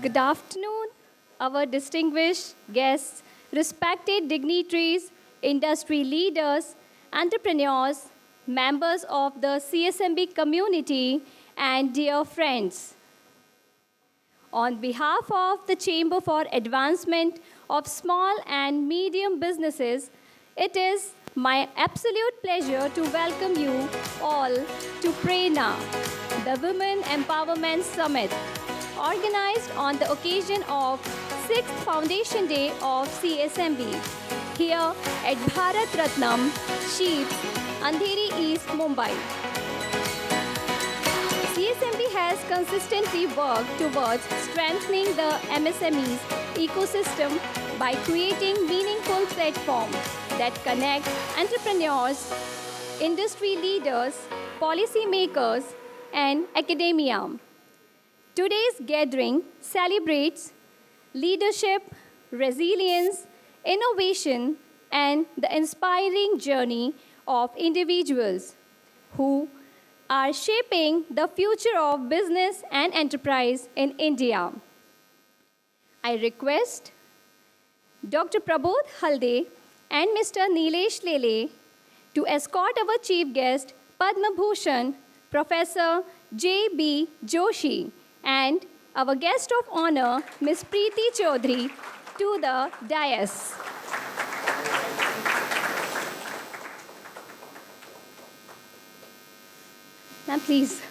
Good afternoon, our distinguished guests, respected dignitaries, industry leaders, entrepreneurs, members of the CSMB community, and dear friends. On behalf of the Chamber for Advancement of Small and Medium Businesses, it is my absolute pleasure to welcome you all to PRERNA, the Women Empowerment Summit, organized on the occasion of 6th Foundation Day of CSMB, here at Bharat Ratnam, Sheep, Andheri East, Mumbai. CSMB has consistently worked towards strengthening the MSMEs ecosystem by creating meaningful platforms that connect entrepreneurs, industry leaders, policymakers, and academia. Today's gathering celebrates leadership, resilience, innovation, and the inspiring journey of individuals who are shaping the future of business and enterprise in India. I request Dr. Prabodh Halde and Mr. Nilesh Lele to escort our chief guest, Padma Bhushan, Professor J.B. Joshi, and our guest of honor, Ms. Pritee Chaudhary, to the dais. Ma'am, please.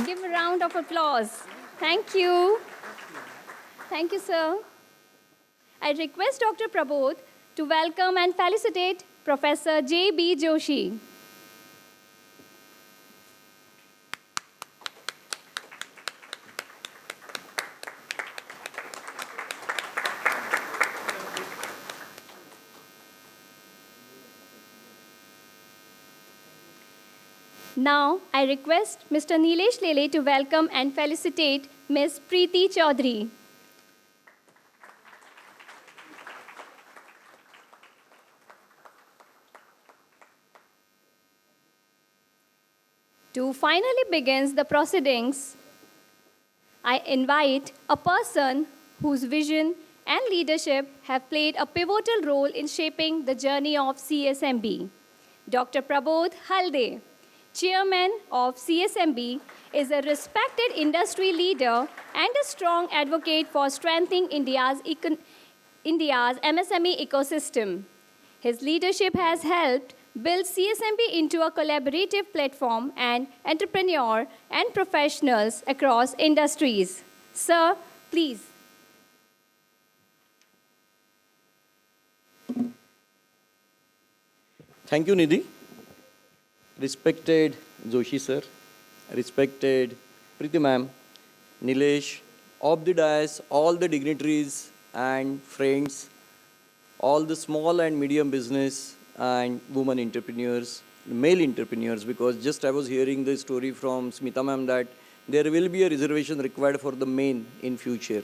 Give a round of applause. Thank you. Thank you, sir. I request Dr. Prabodh to welcome and felicitate Professor J.B. Joshi. Now, I request Mr. Nilesh Lele to welcome and felicitate Ms. Pritee Chaudhary. To finally begin the proceedings, I invite a person whose vision and leadership have played a pivotal role in shaping the journey of CSMB. Dr. Prabodh Halde, Chairman of CSMB, is a respected industry leader and a strong advocate for strengthening India's MSME ecosystem. His leadership has helped build CSMB into a collaborative platform and entrepreneur and professionals across industries. Sir, please. Thank you, Nidhi. Respected Joshi sir, respected Pritee ma'am, Nilesh, of the dais, all the dignitaries and friends, all the small and medium business and women entrepreneurs, male entrepreneurs, because just I was hearing the story from Smita ma'am that there will be a reservation required for the men in future.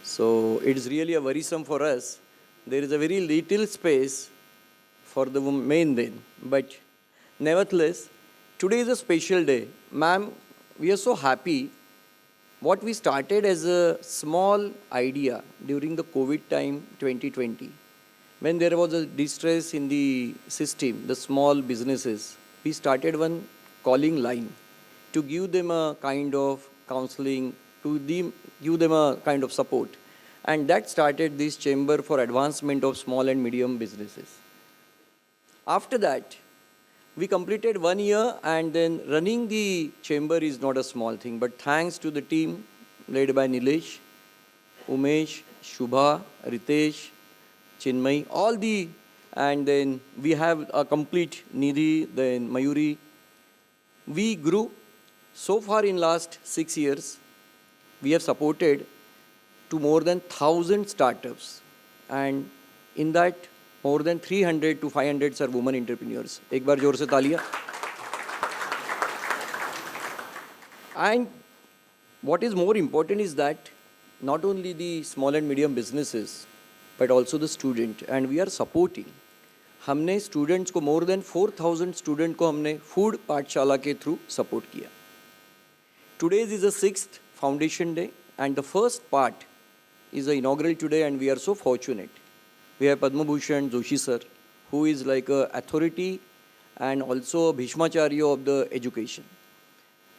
So it is really a worrisome for us. There is a very little space for the men then. But nevertheless, today is a special day. Ma'am, we are so happy. What we started as a small idea during the COVID time 2020, when there was a distress in the system, the small businesses, we started one calling line to give them a kind of counseling, to give them a kind of support. And that started this Chamber for Advancement of Small and Medium Businesses. After that, we completed 1 year, and then running the chamber is not a small thing, but thanks to the team led by Nilesh, Umesh, Shubha, Ritesh, Chinmay, and then we have a complete Nidhi, then Mayuri. We grew so far in last 6 years. We have supported to more than 1,000 startups, and in that more than 300 to 500 are women entrepreneurs. एक बार जोर से तालियां. And what is more important is that not only the small and medium businesses, but also the student, and we are supporting. हमने students को more than 4,000 student को हमने food पाठशाला के through support किया. Today is the 6th foundation day, and the first part is the inaugural today, and we are so fortunate. We have Padma Bhushan Joshi sir, who is like a authority and also a Bhishmacharya of the education.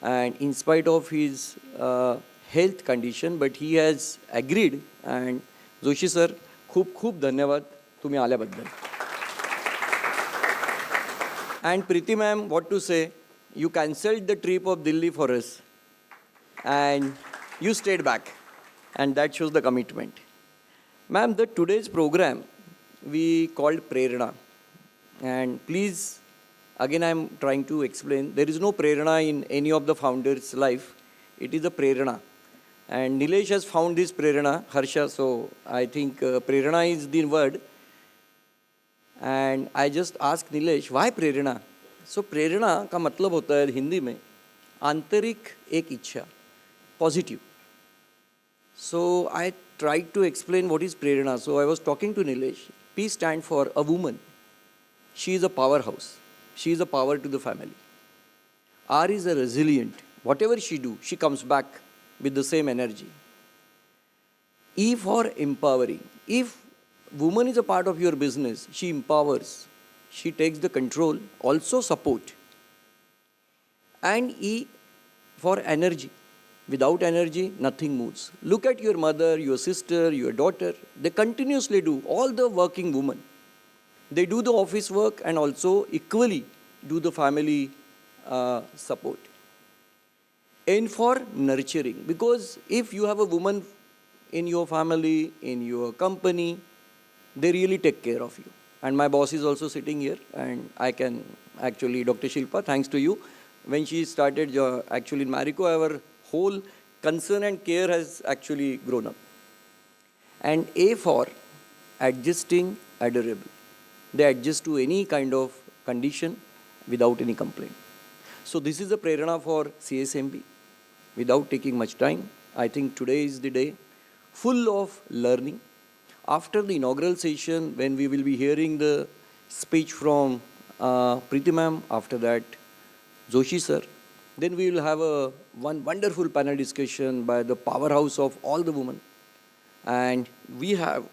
And in spite of his health condition, but he has agreed. And Joshi sir, खूप खूप धन्यवाद तुम्ही आल्याबद्दल. And Pritee ma'am, what to say? You cancelled the trip of Delhi for us, and you stayed back, and that shows the commitment. Ma'am, the today's program we called PRERNA, and please, again I am trying to explain, there is no PRERNA in any of the founders' life. It is a PRERNA. And Nilesh has found this PRERNA, Harsha, so I think PRERNA is the word. And I just asked Nilesh, why Prerna? So प्रेरणा का मतलब होता है हिंदी में आंतरिक एक इच्छा, positive. So I tried to explain what is prerna. So I was talking to Nilesh. P stand for a woman. She is a powerhouse. She is a power to the family. R is a resilient. Whatever she do, she comes back with the same energy. E for empowering. If woman is a part of your business, she empowers, she takes the control, also support. And E for energy. Without energy, nothing moves. Look at your mother, your sister, your daughter. They continuously do, all the working women. They do the office work and also equally do the family support. N for nurturing. Because if you have a woman in your family, in your company, they really take care of you. And my boss is also sitting here, and I can actually, Dr. Shilpa, thanks to you, when she started actually in Marico, our whole concern and care has actually grown up. And A for adjusting, adorable. They adjust to any kind of condition without any complaint. So this is a prerna for CASMB. Without taking much time, I think today is the day full of learning. After the inaugural session, when we will be hearing the speech from Pritee ma'am, after that Joshi sir, then we will have one wonderful panel discussion by the powerhouse of all the women. And we have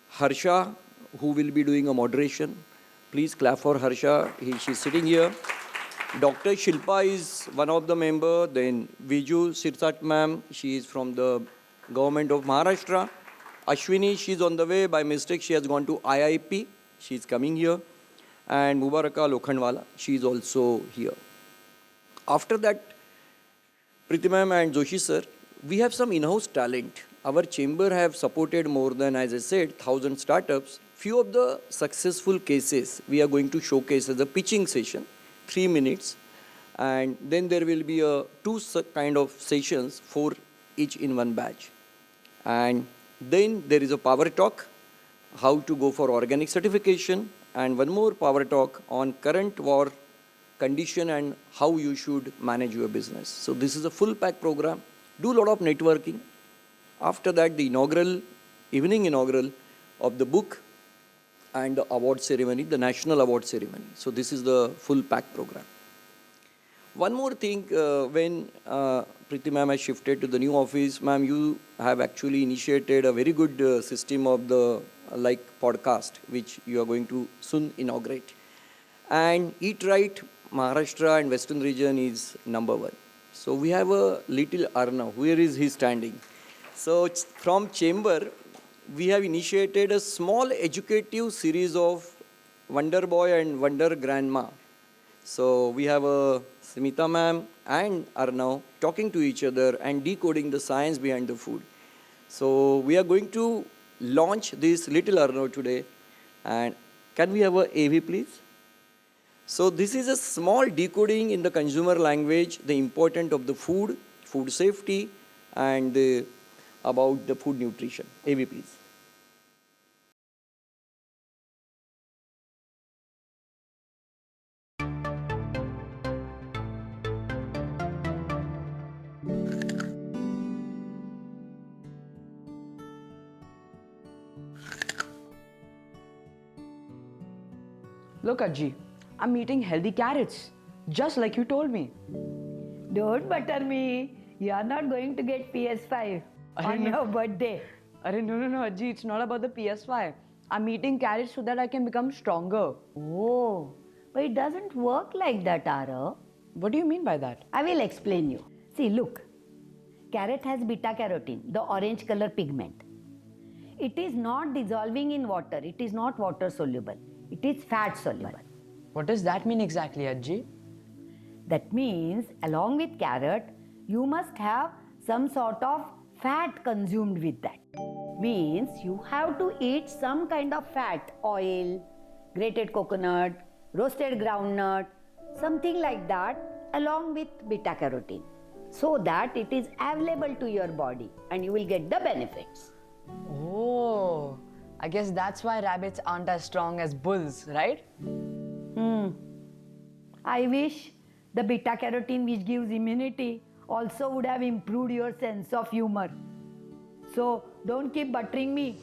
Harsha, who will be doing a moderation. Please clap for Harsha. She's sitting here. Dr. Shilpa is one of the member. Then Viju Sirsat ma'am, she is from the government of Maharashtra. Ashwini, she's on the way. By mistake, she has gone to IIP. She's coming here. And Mubaraka Lokhandwala, she is also here. After that, Pritee ma'am and Joshi sir, we have some in-house talent. Our chamber have supported more than, as I said, 1,000 startups. Few of the successful cases we are going to showcase as a pitching session, 3 minutes. And then there will be two kind of sessions, 4 each in one batch. And then there is a power talk, how to go for organic certification, and one more power talk on current war condition and how you should manage your business. So this is a full pack program. Do a lot of networking. After that, the evening inaugural of the book and the award ceremony, the national award ceremony. So this is the full pack program. One more thing, when Pritee ma'am has shifted to the new office, ma'am, you have actually initiated a very good system of the podcast, which you are going to soon inaugurate. And Eat Right, Maharashtra and Western region is #1. So we have a little Arnav. Where is he standing? So from chamber, we have initiated a small educative series of Wonder Boy and Wonder Grandma. So we have a Smita ma'am and Arnav talking to each other and decoding the science behind the food. So we are going to launch this little Arnav today. And can we have a AV please? So this is a small decoding in the consumer language, the importance of the food, food safety, and about the food nutrition. AV please. Look, Ajji, I'm eating healthy carrots, just like you told me. Don't butter me. You are not going to get PS5 on your birthday. No, Ajji, it's not about the PS5. I'm eating carrots so that I can become stronger. Oh, but it doesn't work like that, Ara. What do you mean by that? I will explain you. See, look. Carrot has beta carotene, the orange color pigment. It is not dissolving in water. It is not water soluble. It is fat soluble. What does that mean exactly, Ajji? That means, along with carrot, you must have some sort of fat consumed with that. Means you have to eat some kind of fat, oil, grated coconut, roasted groundnut, something like that, along with beta carotene, so that it is available to your body and you will get the benefits. Oh, I guess that's why rabbits aren't as strong as bulls, right? I wish the beta carotene, which gives immunity, also would have improved your sense of humor. So don't keep buttering me.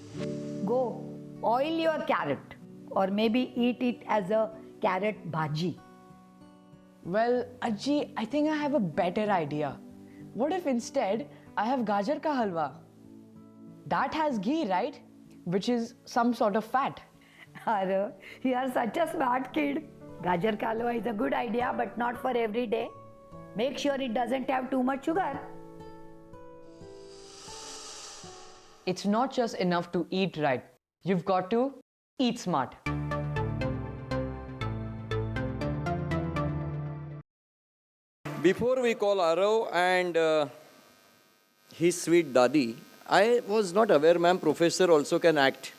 Go oil your carrot, or maybe eat it as a carrot bhaji. Well, Ajji, I think I have a better idea. What if instead I have gajar ka halwa? That has ghee, right? Which is some sort of fat. Ara, you are such a smart kid. Gajar ka halwa is a good idea, but not for every day. Make sure it doesn't have too much sugar. It's not just enough to eat right. You've got to eat smart. Before we call Arav and his sweet Dadi, I was not aware, ma'am, professor also can act.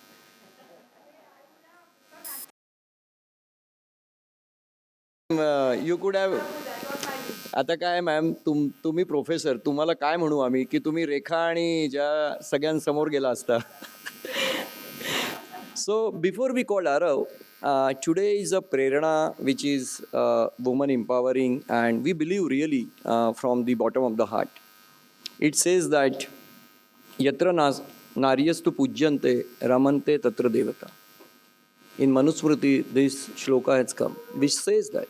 You could have. आता काय ma'am तुम्ही professor, तुम्हाला काय म्हणू आम्ही की तुम्ही रेखा आणि ज्या सगळ्यांसमोर गेला असता. So before we call Arav, today is a PRERNA which is woman empowering, and we believe really from the bottom of the heart. It says that yatra naryastu pujyante ramante tatra devata. In Manusmriti, this shloka has come, which says that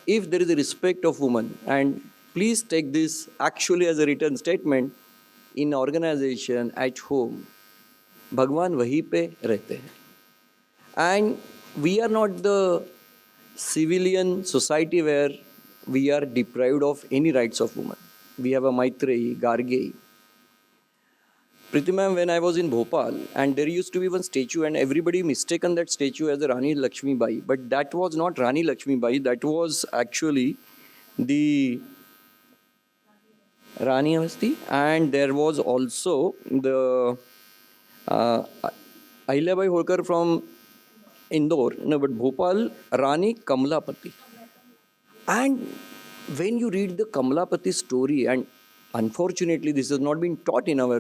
if there is a respect of woman, and please take this actually as a written statement, in organization, at home, Bhagwan wahi pe rehte hain. And we are not the civilian society where we are deprived of any rights of women. We have a Maitreyi, Gargeyi. Pritee ma'am, when I was in Bhopal, and there used to be one statue, and everybody mistaken that statue as a Rani Lakshmi Bai, but that was not Rani Lakshmi Bai, that was actually the Rani Avasti, and there was also the Ahilyabai Holkar from Indore, no, but Bhopal, Rani Kamlapati. And when you read the Kamlapati story, and unfortunately this has not been taught in our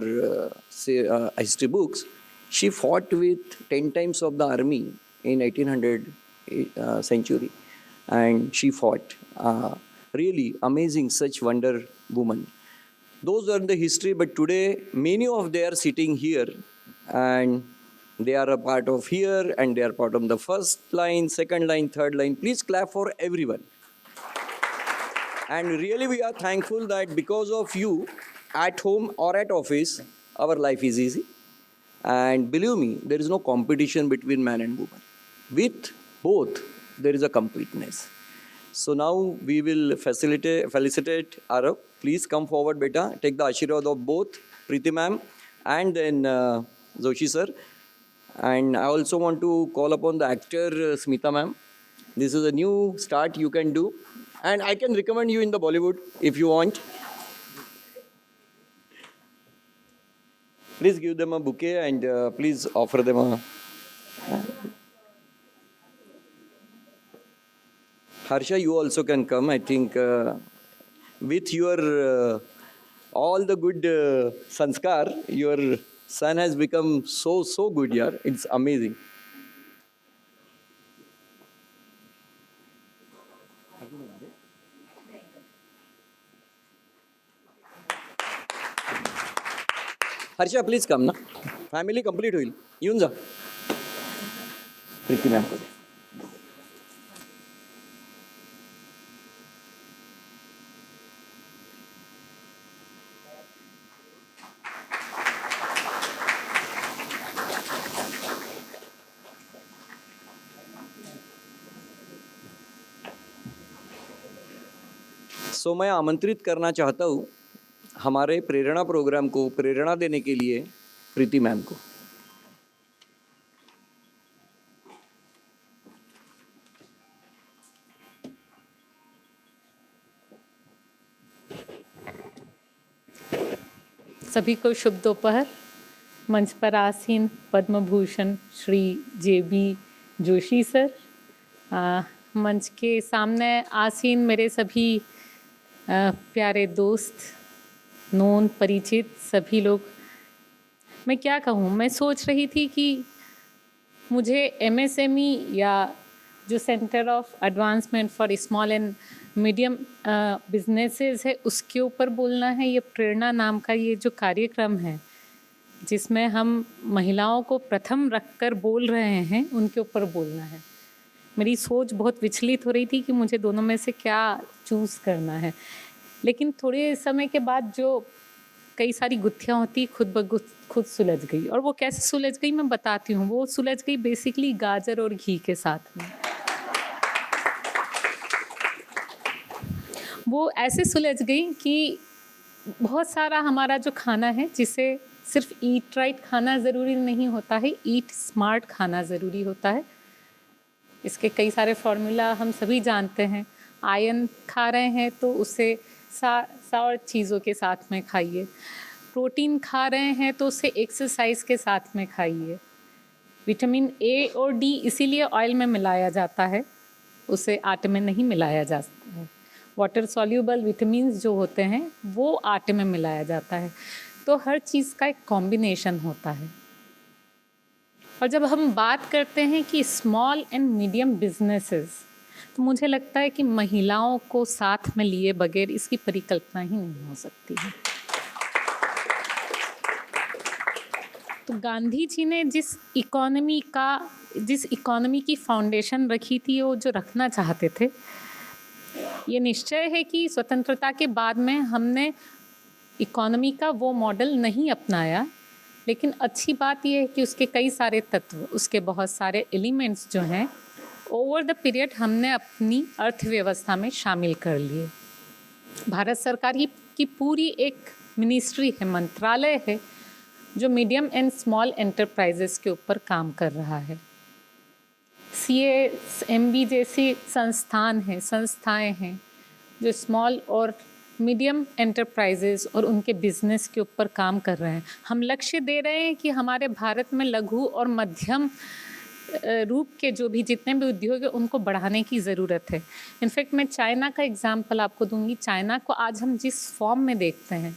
history books, she fought with 10 times of the army in 1800 century, and she fought. Really amazing, such wonder woman. Those are the history, but today many of they are sitting here, and they are a part of here, and they are part of the first line, second line, third line. Please clap for everyone. And really we are thankful that because of you, at home or at office, our life is easy. And believe me, there is no competition between man and woman. With both, there is a completeness. So now we will felicitate Arav. Please come forward, beta. Take the ashirwad of both Pritee ma'am and then Joshi sir. And I also want to call upon the actor Smita ma'am. This is a new start you can do. And I can recommend you in the Bollywood if you want. Please give them a bouquet and please offer them a... Harsha, you also can come. I think with your all the good sanskar, your son has become so good, yaar. It's amazing. Harsha, please come na. Family complete होईल. येऊन जा. Preeti ma'am. सो मैं आमंत्रित करना चाहता हूँ हमारे प्रेरणा programme को प्रेरणा देने के लिए प्रीति मैम को। सभी को शुभ दोपहर। मंच पर आसीन पद्म भूषण श्री JB जोशी सर, मंच के सामने आसीन मेरे सभी प्यारे दोस्त, नोन परिचित सभी लोग, मैं क्या कहूँ, मैं सोच रही थी कि मुझे MSME या जो centre of advancement for small and medium businesses है उसके ऊपर बोलना है। ये प्रेरणा नाम का ये जो कार्यक्रम है जिसमें हम महिलाओं को प्रथम रखकर बोल रहे हैं, उनके ऊपर बोलना है। मेरी सोच बहुत विचलित हो रही थी कि मुझे दोनों में से क्या चूज़ करना है, लेकिन थोड़े समय के बाद जो कई सारी गुत्थियाँ होती खुद सुलझ गई। और वो कैसे सुलझ गई मैं बताती हूँ। वो सुलझ गई बेसिकली गाजर और घी के साथ में। वो ऐसे सुलझ गई कि बहुत सारा हमारा जो खाना है, जिसे सिर्फ ईट राइट खाना ज़रूरी नहीं होता है, ईट स्मार्ट खाना ज़रूरी होता है। इसके कई सारे फॉर्मूला हम सभी जानते हैं। आयरन खा रहे हैं तो उसे और चीज़ों के साथ में खाइए। प्रोटीन खा रहे हैं तो उसे एक्सरसाइज के साथ में खाइए। विटामिन A और D इसीलिए ऑयल में मिलाया जाता है, उसे आटे में नहीं मिलाया जाता है। वाटर सॉल्यूबल विटामिन्स जो होते हैं वो आटे में मिलाया जाता है। तो हर चीज़ का एक कॉम्बिनेशन होता है। और जब हम बात करते हैं कि स्मॉल एंड मीडियम बिजनेसेस, तो मुझे लगता है कि महिलाओं को साथ में लिए बगैर इसकी परिकल्पना ही नहीं हो सकती है। तो गांधी जी ने जिस इकोनॉमी की फाउंडेशन रखी थी, वो जो रखना चाहते थे, ये निश्चय है कि स्वतंत्रता के बाद में हमने इकोनॉमी का वो मॉडल नहीं अपनाया, लेकिन अच्छी बात यह है कि उसके कई सारे तत्व, उसके बहुत सारे एलिमेंट्स जो हैं ओवर द पीरियड हमने अपनी अर्थव्यवस्था में शामिल कर लिए। भारत सरकार की पूरी एक मिनिस्ट्री है, मंत्रालय है, जो मीडियम एंड स्मॉल एंटरप्राइजेस के ऊपर काम कर रहा है। CASMB जैसी संस्थाएं हैं जो स्मॉल और मीडियम एंटरप्राइजेस और उनके बिजनेस के ऊपर काम कर रहे हैं। हम लक्ष्य दे रहे हैं कि हमारे भारत में लघु और मध्यम रूप के जो भी जितने भी उद्योग हैं उनको बढ़ाने की ज़रूरत है। इनफैक्ट मैं चाइना का एग्जांपल आपको दूंगी। चाइना को आज हम जिस फॉर्म में देखते हैं,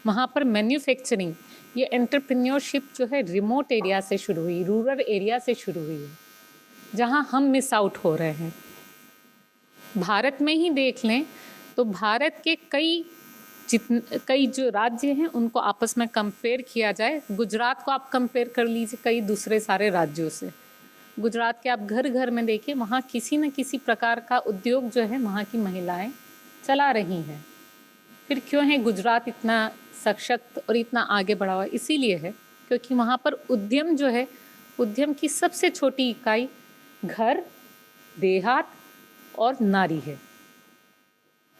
वहाँ पर मैन्युफैक्चरिंग, ये एंटरप्रेन्योरशिप जो है रिमोट एरिया से शुरू हुई, रूरल एरिया से शुरू हुई है, जहाँ हम मिस आउट हो रहे हैं। भारत में ही देख लें तो भारत के कई जो राज्य हैं उनको आपस में कंपेयर किया जाए, गुजरात को आप कंपेयर कर लीजिए कई दूसरे सारे राज्यों से। गुजरात के आप घर घर में देखिए, वहाँ किसी न किसी प्रकार का उद्योग जो है वहाँ की महिलाएं चला रही हैं। फिर क्यों है गुजरात इतना सशक्त और इतना आगे बढ़ा हुआ? इसीलिए है क्योंकि वहाँ पर उद्यम जो है, उद्यम की सबसे छोटी इकाई घर, देहात और नारी है।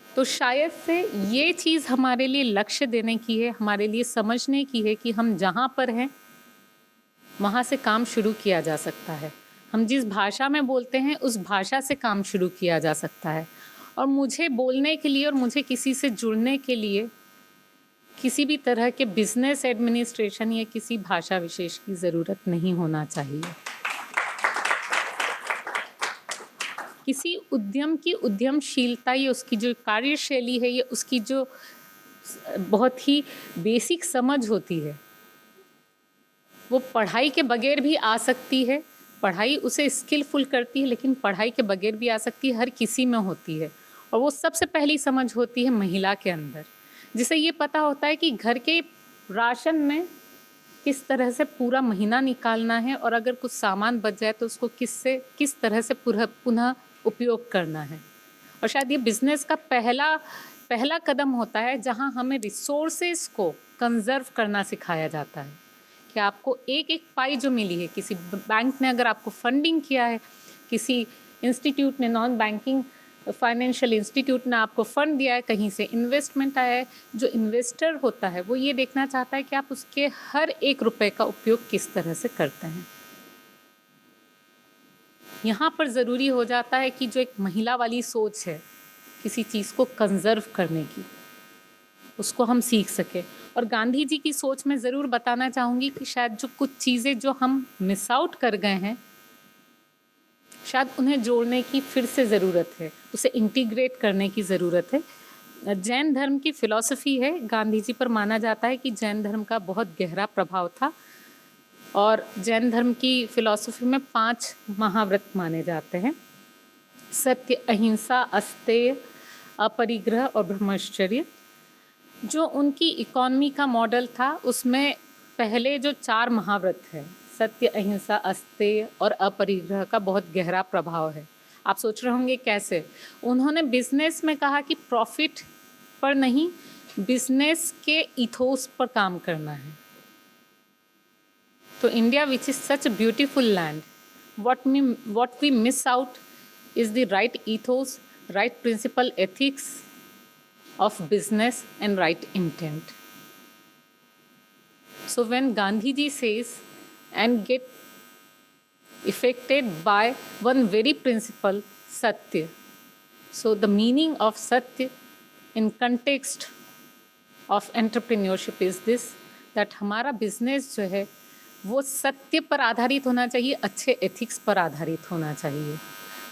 तो शायद से ये चीज़ हमारे लिए लक्ष्य देने की है, हमारे लिए समझने की है कि हम जहाँ पर हैं वहाँ से काम शुरू किया जा सकता है। हम जिस भाषा में बोलते हैं उस भाषा से काम शुरू किया जा सकता है। और मुझे बोलने के लिए और मुझे किसी से जुड़ने के लिए किसी भी तरह के बिजनेस एडमिनिस्ट्रेशन या किसी भाषा विशेष की ज़रूरत नहीं होना चाहिए। किसी उद्यम की उद्यमशीलता या उसकी जो कार्यशैली है या उसकी जो बहुत ही बेसिक समझ होती है, वो पढ़ाई के बगैर भी आ सकती है। पढ़ाई उसे स्किलफुल करती है, लेकिन पढ़ाई के बगैर भी आ सकती है, हर किसी में होती है। और वो सबसे पहली समझ होती है महिला के अंदर, जिसे ये पता होता है कि घर के राशन में किस तरह से पूरा महीना निकालना है और अगर कुछ सामान बच जाए तो उसको किस तरह से पुनः उपयोग करना है। और शायद ये बिजनेस का पहला कदम होता है जहां हमें रिसोर्सेज को कंजर्व करना सिखाया जाता है कि आपको एक एक पाई जो मिली है, किसी बैंक ने अगर आपको फंडिंग किया है, किसी इंस्टीट्यूट ने, नॉन बैंकिंग फाइनेंशियल इंस्टीट्यूट ने आपको फंड दिया है, कहीं से इन्वेस्टमेंट आया है, जो इन्वेस्टर होता है वो ये देखना चाहता है कि आप उसके हर एक रुपए का उपयोग किस तरह से करते हैं। यहाँ पर ज़रूरी हो जाता है कि जो एक महिला वाली सोच है किसी चीज़ को कंजर्व करने की, उसको हम सीख सकें। और गांधी जी की सोच में ज़रूर बताना चाहूँगी कि शायद जो कुछ चीज़ें जो हम मिस आउट कर गए हैं, शायद उन्हें जोड़ने की फिर से ज़रूरत है, उसे इंटीग्रेट करने की ज़रूरत है। जैन धर्म की फ़िलॉसफ़ी है, गांधी जी पर माना जाता है कि जैन धर्म का बहुत गहरा प्रभाव था और जैन धर्म की फ़िलॉसफ़ी में 5 महाव्रत माने जाते हैं: सत्य, अहिंसा, अस्तेय, अपरिग्रह और ब्रह्मचर्य। जो उनकी इकोनॉमी का मॉडल था उसमें पहले जो 4 महाव्रत हैं, सत्य, अहिंसा, अस्तेय और अपरिग्रह का बहुत गहरा प्रभाव है। आप सोच रहे होंगे कैसे? उन्होंने बिजनेस में कहा कि प्रॉफिट पर नहीं, बिजनेस के इथोस पर काम करना है। तो India which is such a beautiful land, what we miss out is the right ethos, right principle, ethics of business and right intent. So when Gandhi ji says and get affected by one very principle, Satya. So the meaning of Satya in context of entrepreneurship is this, that हमारा business जो है वो सत्य पर आधारित होना चाहिए, अच्छे एथिक्स पर आधारित होना चाहिए,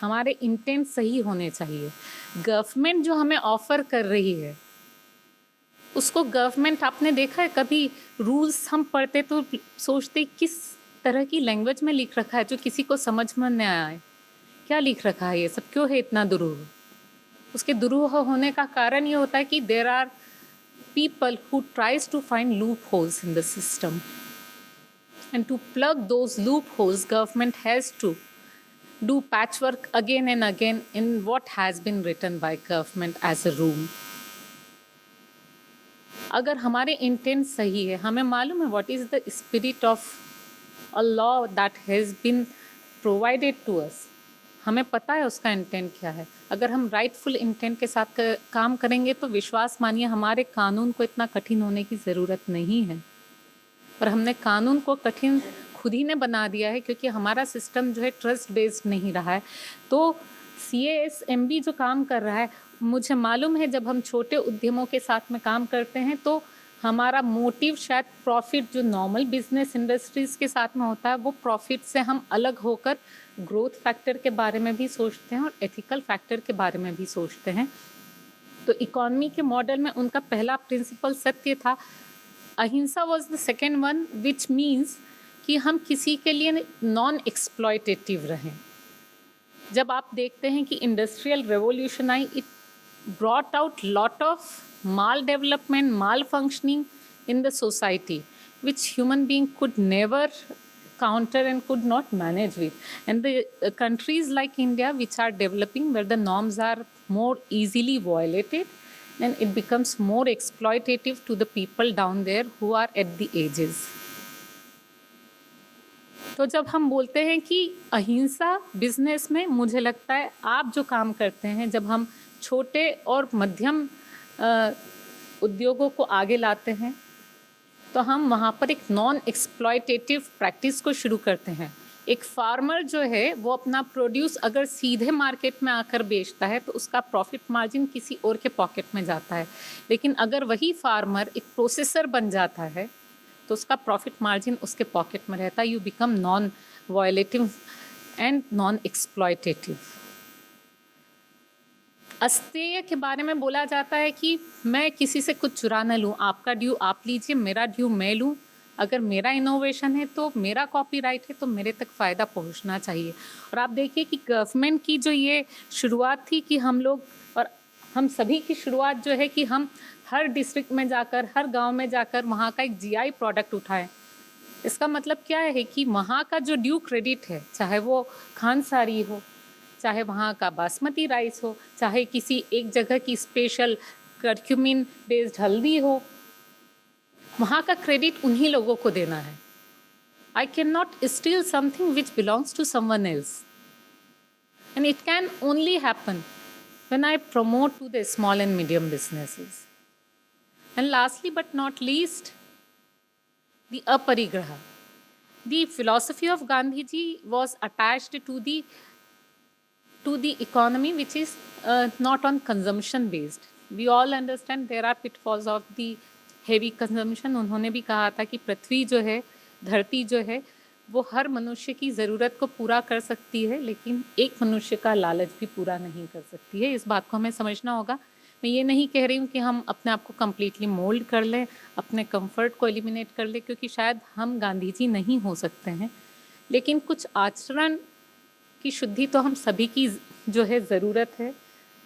हमारे इंटेंट सही होने चाहिए। गवर्नमेंट जो हमें ऑफर कर रही है उसको गवर्नमेंट, आपने देखा है कभी रूल्स हम पढ़ते तो सोचते किस तरह की लैंग्वेज में लिख रखा है जो किसी को समझ में नहीं आए, क्या लिख रखा है, ये सब क्यों है इतना दुरूह? उसके दुरूह होने का कारण ये होता है कि there are people who tries to find loop holes in the system, and to plug those loopholes, government has to do patchwork again and again in what has been written by government as a rule. अगर हमारे intent सही है, हमें मालूम है what is the spirit of a law that has been provided to us, हमें पता है उसका इंटेंट क्या है। अगर हम राइटफुल इंटेंट के साथ काम करेंगे तो विश्वास मानिए हमारे कानून को इतना कठिन होने की ज़रूरत नहीं है। पर हमने कानून को कठिन खुद ही ने बना दिया है क्योंकि हमारा सिस्टम जो है ट्रस्ट बेस्ड नहीं रहा है। तो CASMB जो काम कर रहा है, मुझे मालूम है जब हम छोटे उद्यमों के साथ में काम करते हैं तो हमारा मोटिव शायद प्रॉफिट, जो नॉर्मल बिजनेस इंडस्ट्रीज़ के साथ में होता है, वो प्रॉफिट से हम अलग होकर ग्रोथ फैक्टर के बारे में भी सोचते हैं और एथिकल फैक्टर के बारे में भी सोचते हैं। तो इकोनॉमी के मॉडल में उनका पहला प्रिंसिपल सत्य था। अहिंसा was the second one, which means कि हम किसी के लिए नॉन एक्सप्लॉयटेटिव रहें। जब आप देखते हैं कि industrial revolution I, it brought out lot of mall development, mall functioning in the society, which human being could never counter and could not manage with. And the countries like India which are developing, where the norms are more easily violated, and it becomes more exploitative to the people down there who are at the edges. तो जब हम बोलते हैं कि अहिंसा business में, मुझे लगता है आप जो काम करते हैं, जब हम छोटे और मध्यम उद्योगों को आगे लाते हैं तो हम वहाँ पर एक नॉन एक्सप्लॉयटेटिव प्रैक्टिस को शुरू करते हैं। एक फार्मर जो है वो अपना प्रोड्यूस अगर सीधे मार्केट में आकर बेचता है तो उसका प्रॉफिट मार्जिन किसी और के पॉकेट में जाता है, लेकिन अगर वही फार्मर एक प्रोसेसर बन जाता है तो उसका प्रॉफिट मार्जिन उसके पॉकेट में रहता है। You become non violative and non exploitative. अस्तेय के बारे में बोला जाता है कि मैं किसी से कुछ चुरा न लूँ, आपका ड्यू आप लीजिए, मेरा ड्यू मैं लूँ। अगर मेरा इनोवेशन है तो मेरा कॉपीराइट है तो मेरे तक फ़ायदा पहुँचना चाहिए। और आप देखिए कि गवर्नमेंट की जो ये शुरुआत थी कि हम लोग, और हम सभी की शुरुआत जो है कि हम हर डिस्ट्रिक्ट में जाकर, हर गाँव में जाकर वहाँ का एक GI प्रोडक्ट उठाएँ। इसका मतलब क्या है कि वहाँ का जो ड्यू क्रेडिट है, चाहे वो खान सारी हो, चाहे वहाँ का बासमती राइस हो, चाहे किसी एक जगह की स्पेशल कर्क्यूमिन बेस्ड हल्दी हो, वहाँ का क्रेडिट उन्हीं लोगों को देना है। I can not steal something which belongs to someone else, and it can only happen when I promote to the small and medium businesses. And lastly but not least, the aparigraha. The philosophy of Gandhiji was attached to the economy which is not on consumption based. We all understand there are pitfalls of the heavy consumption. उन्होंने भी कहा था कि पृथ्वी जो है, धरती जो है, वो हर मनुष्य की ज़रूरत को पूरा कर सकती है, लेकिन एक मनुष्य का लालच भी पूरा नहीं कर सकती है. इस बात को हमें समझना होगा. मैं ये नहीं कह रही हूँ कि हम अपने आप को कम्प्लीटली मोल्ड कर लें, अपने कंफर्ट को एलिमिनेट कर लें, क्योंकि शायद हम गांधी जी नहीं हो सकते हैं, लेकिन कुछ आचरण की शुद्धि तो हम सभी की जो है ज़रूरत है.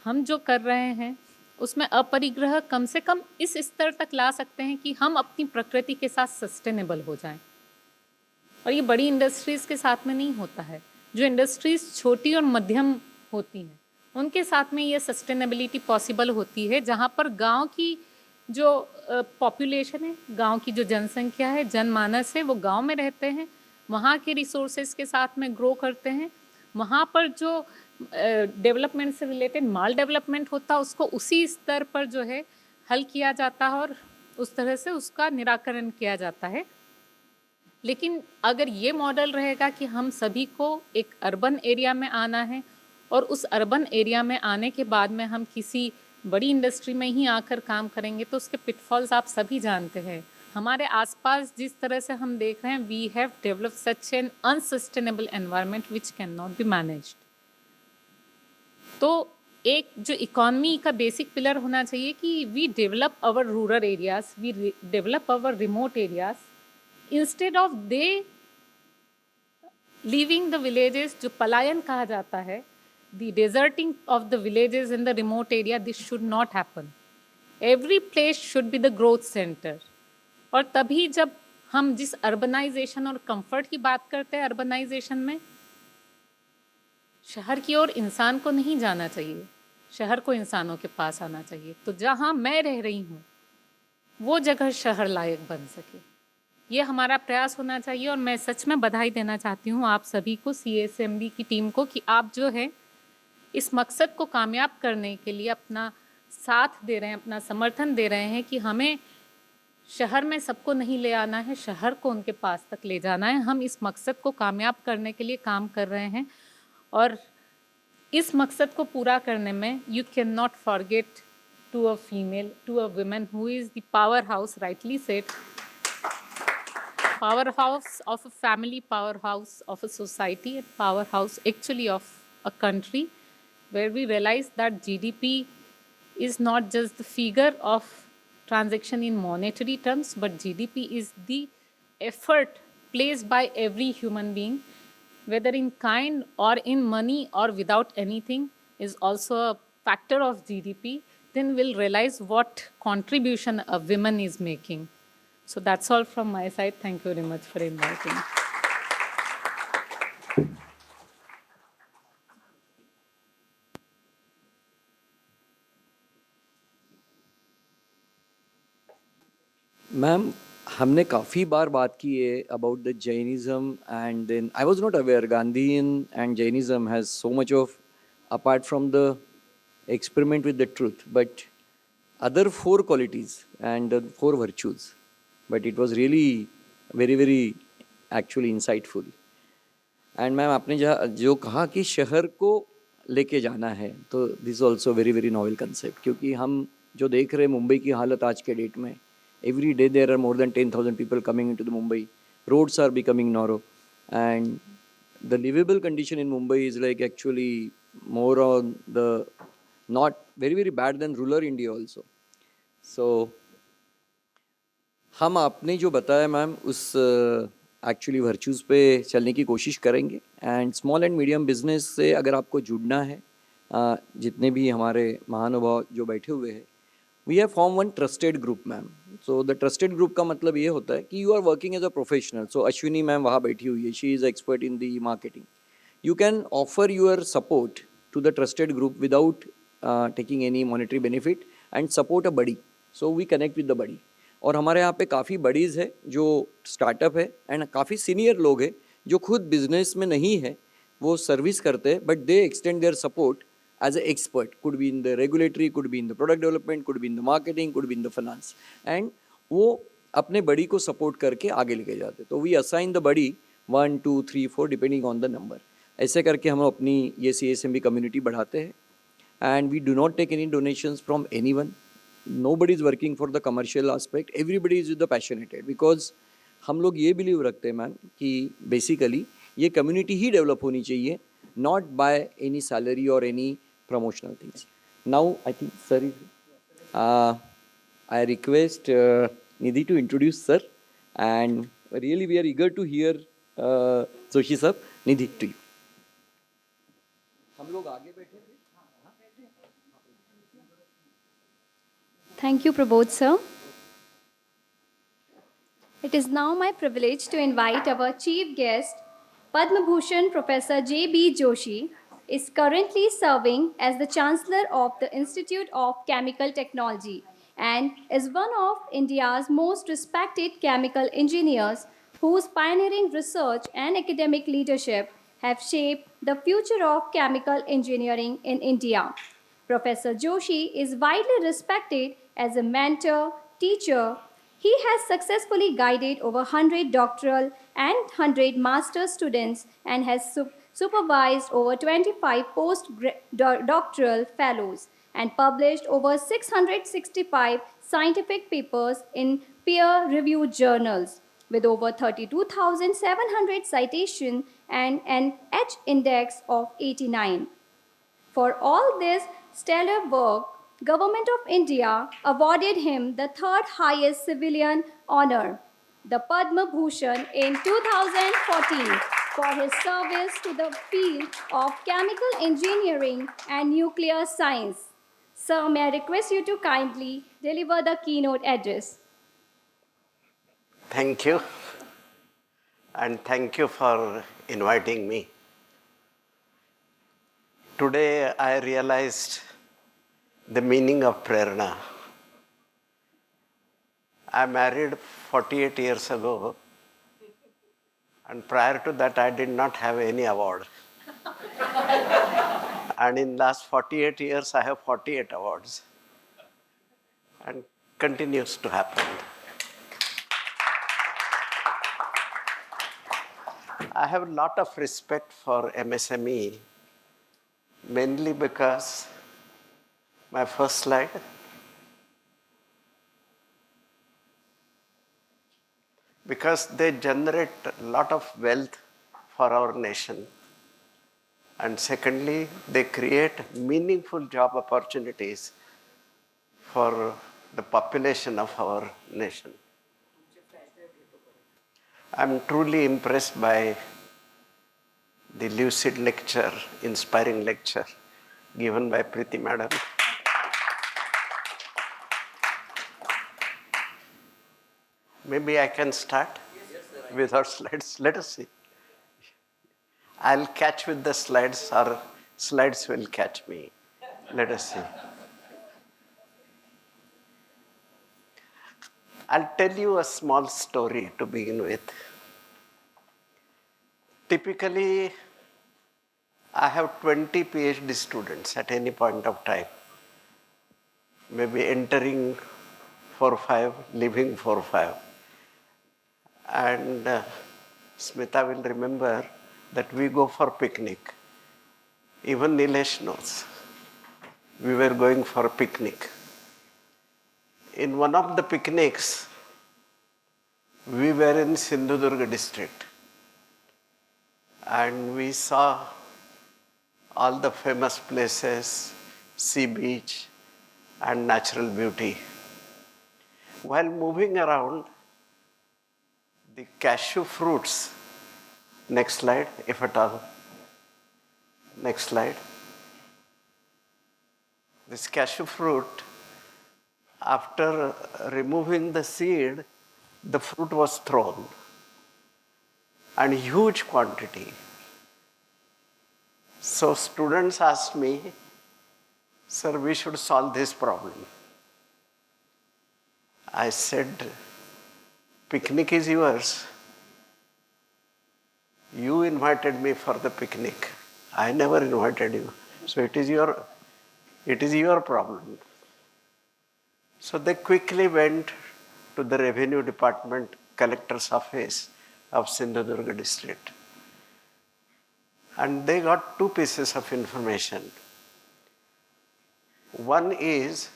हम जो कर रहे हैं उसमें अपरिग्रह कम से कम इस स्तर तक ला सकते हैं कि हम अपनी प्रकृति के साथ सस्टेनेबल हो जाएं. और ये बड़ी इंडस्ट्रीज़ के साथ में नहीं होता है. जो इंडस्ट्रीज़ छोटी और मध्यम होती हैं उनके साथ में ये सस्टेनेबिलिटी पॉसिबल होती है, जहाँ पर गांव की जो पॉपुलेशन है, गांव की जो जनसंख्या है, जनमानस है, वो गांव में रहते हैं, वहाँ के रिसोर्सेज के साथ में ग्रो करते हैं. वहाँ पर जो डेवलपमेंट से रिलेटेड माल डेवलपमेंट होता है उसको उसी स्तर पर जो है हल किया जाता है और उस तरह से उसका निराकरण किया जाता है. लेकिन अगर ये मॉडल रहेगा कि हम सभी को एक अर्बन एरिया में आना है और उस अर्बन एरिया में आने के बाद में हम किसी बड़ी इंडस्ट्री में ही आकर काम करेंगे, तो उसके पिटफॉल्स आप सभी जानते हैं. हमारे आसपास जिस तरह से हम देख रहे हैं, we have developed such an unsustainable environment which can not be managed. तो एक जो इकोनॉमी का बेसिक पिलर होना चाहिए कि we develop our rural areas, we develop our remote areas, instead of they leaving the villages, जो पलायन कहा जाता है, the deserting of the villages in the remote area, this should not happen. Every place should be the growth center. और तभी जब हम जिस अर्बनाइजेशन और कंफर्ट की बात करते हैं, अर्बनाइजेशन में शहर की ओर इंसान को नहीं जाना चाहिए, शहर को इंसानों के पास आना चाहिए. तो जहाँ मैं रह रही हूँ वो जगह शहर लायक बन सके, ये हमारा प्रयास होना चाहिए. और मैं सच में बधाई देना चाहती हूँ आप सभी को, CASMB की टीम को, कि आप जो है इस मकसद को कामयाब करने के लिए अपना साथ दे रहे हैं, अपना समर्थन दे रहे हैं कि हमें शहर में सबको नहीं ले आना है, शहर को उनके पास तक ले जाना है. हम इस मकसद को कामयाब करने के लिए काम कर रहे हैं और इस मकसद को पूरा करने में you can not forget to a female, to a women who is the power house, rightly said, power house of a family, power house of a society, and power house actually of a country, where we realize that GDP is not just the figure of transaction in monetary terms, but GDP is the effort placed by every human being, whether in kind or in money or without anything, is also a factor of GDP. Then we'll realize what contribution a woman is making. So that's all from my side. Thank you very much for inviting me. Ma'am, हमने काफ़ी बार बात की है about the Jainism and then I was not aware Gandhian and Jainism has so much of, apart from the experiment with the truth, but other 4 qualities and 4 virtues. But it was really very, very actually insightful. And ma'am आपने जो कहा कि शहर को लेके जाना है, तो this also very very novel concept, क्योंकि हम जो देख रहे हैं मुंबई की हालत आज के डेट में, every day there are more than 10,000 people coming into the Mumbai. Roads are becoming narrow, and the livable condition in Mumbai is like actually more on the not very very bad than rural India also. So हम आपने जो बताया ma'am उस actually virtues पे चलने की कोशिश करेंगे. And small and medium business से अगर आपको जुड़ना है, जितने भी हमारे महानुभाव जो बैठे हुए हैं, we have form one trusted group ma'am. So the trusted group का मतलब ये होता है कि you are working as a professional. So Ashwini ma'am वहाँ बैठी हुई है, she is expert in the marketing. You can offer your support to the trusted group without taking any monetary benefit and support a buddy. So we connect with the buddy. और हमारे यहाँ पे काफ़ी buddies है जो startup है, and काफ़ी senior लोग हैं जो खुद बिजनेस में नहीं है, वो सर्विस करते हैं, but they extend their support as an expert, could be in the regulatory, could be in the product development, could be in the marketing, could be in the finance, and वो अपने बड़ी को support करके आगे लेके जाते. तो we assign the बड़ी 1, 2, 3, 4 डिपेंडिंग ऑन द नंबर. ऐसे करके हम अपनी ये CSMB कम्युनिटी बढ़ाते हैं. And we do not take any donations from anyone. Nobody is working for the commercial aspect. Everybody is with the passionate, because हम लोग ये बिलीव रखते हैं मैम कि बेसिकली ये कम्युनिटी ही डेवलप होनी चाहिए, not by any salary or any promotional things. Now I think sir is, I request Nidhi to introduce sir, and really we are eager to hear Joshi sir. Nidhi, to you. हम लोग आगे बैठे थे. Thank you, Prabodh, sir. It is now my privilege to invite our chief guest, Padma Bhushan Professor J.B. Joshi, is currently serving as the Chancellor of the Institute of Chemical Technology and is one of India's most respected chemical engineers whose pioneering research and academic leadership have shaped the future of chemical engineering in India. Professor Joshi is widely respected as a mentor, teacher. He has successfully guided over 100 doctoral and 100 master's students and has supervised over 25 postdoctoral fellows and published over 665 scientific papers in peer-reviewed journals with over 32,700 citations and an H index of 89. For all this stellar work, Government of India awarded him the third highest civilian honor, the Padma Bhushan, in 2014 for his service to the field of chemical engineering and nuclear science. Sir, may I request you to kindly deliver the keynote address. Thank you, and thank you for inviting me. Today I realized the meaning of PRERNA. I married 48 years ago, and prior to that I did not have any award. And in last 48 years I have 48 awards, and continues to happen. I have a lot of respect for MSME, mainly because my first slide. Because they generate a lot of wealth for our nation. And secondly, they create meaningful job opportunities for the population of our nation. I'm truly impressed by the lucid lecture, inspiring lecture given by Pritee madam. Maybe I can start with our slides. Let us see. I'll catch with the slides, or slides will catch me. Let us see. I'll tell you a small story to begin with. Typically, I have 20 PhD students at any point of time. Maybe entering 4 or 5, leaving 4 or 5. And Smita will remember that we go for picnic. Even Nilesh knows. We were going for a picnic. In one of the picnics, we were in Sindhudurga district. And we saw all the famous places, sea beach and natural beauty. While moving around, the cashew fruits, next slide, if at all. Next slide. This cashew fruit, after removing the seed, the fruit was thrown, and huge quantity. So students asked me, sir, we should solve this problem. I said, picnic is yours. You invited me for the picnic. I never invited you. So it is your It is your problem. So they quickly went to the revenue department, collector's office of Sindhudurga district. And they got two pieces of information. One is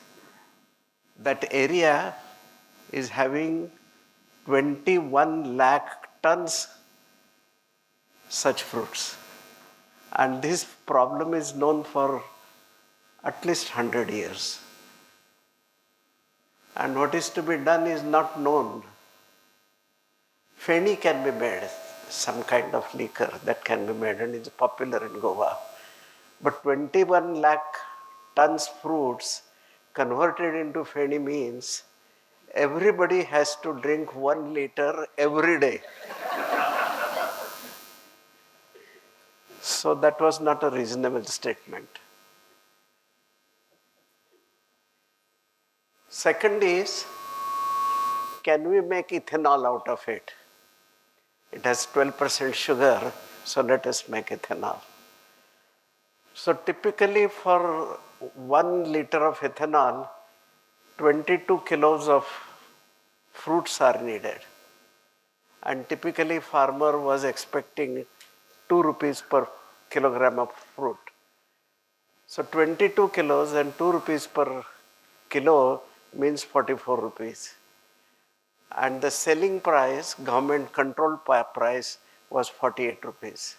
that area is having 21 lakh tons such fruits. And this problem is known for at least 100 years. And what is to be done is not known. Feni can be made, some kind of liquor that can be made and is popular in Goa. But 21 lakh tons fruits converted into Feni means everybody has to drink 1 liter every day. So that was not a reasonable statement. Second is, can we make ethanol out of it? It has 12% sugar, so let us make ethanol. So typically for 1 liter of ethanol, 22 kilos of fruits are needed. And typically farmer was expecting 2 rupees per kilogram of fruit. So 22 kilos and 2 rupees per kilo means 44 rupees. And the selling price, government controlled price, was 48 rupees.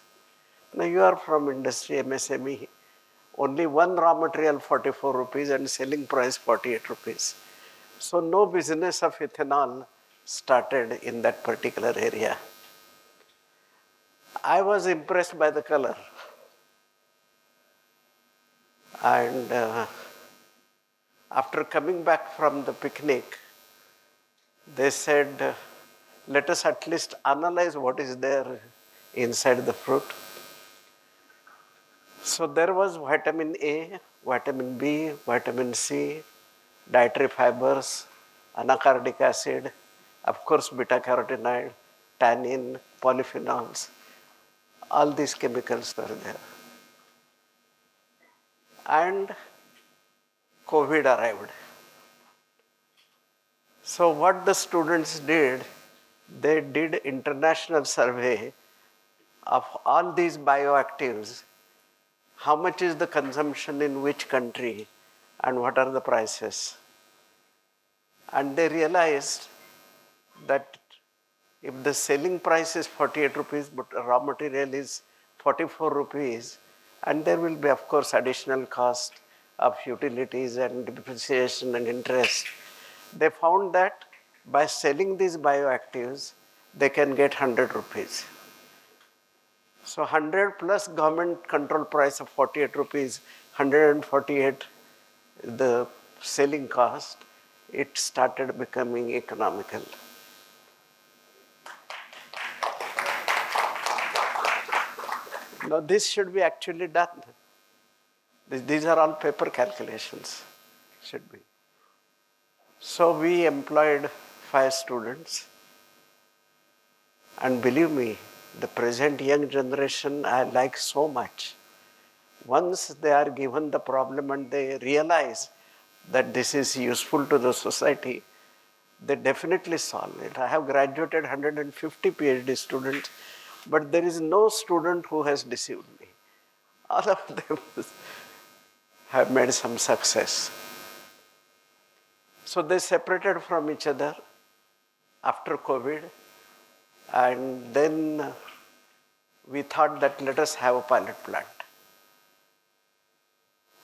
Now you are from industry, MSME, only one raw material 44 rupees and selling price 48 rupees. So no business of ethanol started in that particular area. I was impressed by the color. And after coming back from the picnic, they said, let us at least analyze what is there inside the fruit. So there was vitamin A, vitamin B, vitamin C, dietary fibers, anacardic acid, of course beta-carotenoid, tannin, polyphenols. All these chemicals were there. And COVID arrived. So what the students did, they did international survey of all these bioactives, how much is the consumption in which country and what are the prices. And they realized that if the selling price is 48 rupees but raw material is 44 rupees, and there will be of course additional cost of utilities and depreciation and interest, they found that by selling these bioactives, they can get 100 rupees. So 100 plus government control price of 48 rupees, 148 the selling cost, it started becoming economical. Now this should be actually done. These are all paper calculations, should be. So we employed 5 students, and believe me, the present young generation I like so much. Once they are given the problem and they realize that this is useful to the society, they definitely solve it. I have graduated 150 PhD students, but there is no student who has deceived me. All of them have made some success. So they separated from each other after COVID, and then we thought that let us have a pilot plant.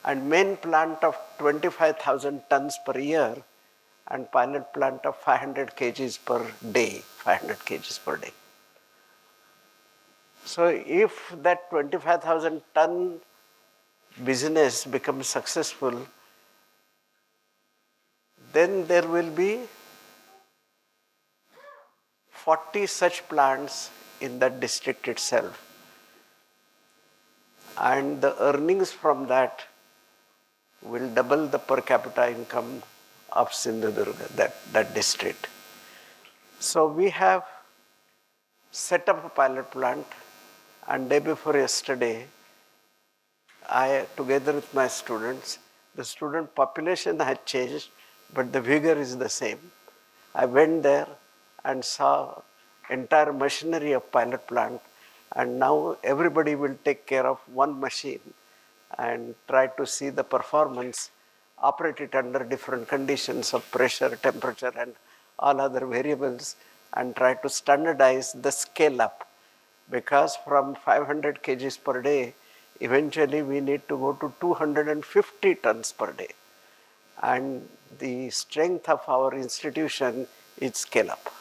And main plant of 25,000 tons per year and pilot plant of 500 kgs per day, 500 kgs per day. So if that 25,000 ton business becomes successful, then there will be 40 such plants in that district itself. And the earnings from that will double the per capita income of Sindhudurga, that district. So we have set up a pilot plant, and day before yesterday, I, together with my students, The student population had changed, but the vigor is the same. I went there and saw entire machinery of pilot plant, and now everybody will take care of one machine and try to see the performance, operate it under different conditions of pressure, temperature, and all other variables, and try to standardize the scale up. Because from 500 kgs per day, eventually we need to go to 250 tons per day. And the strength of our institution is scale up.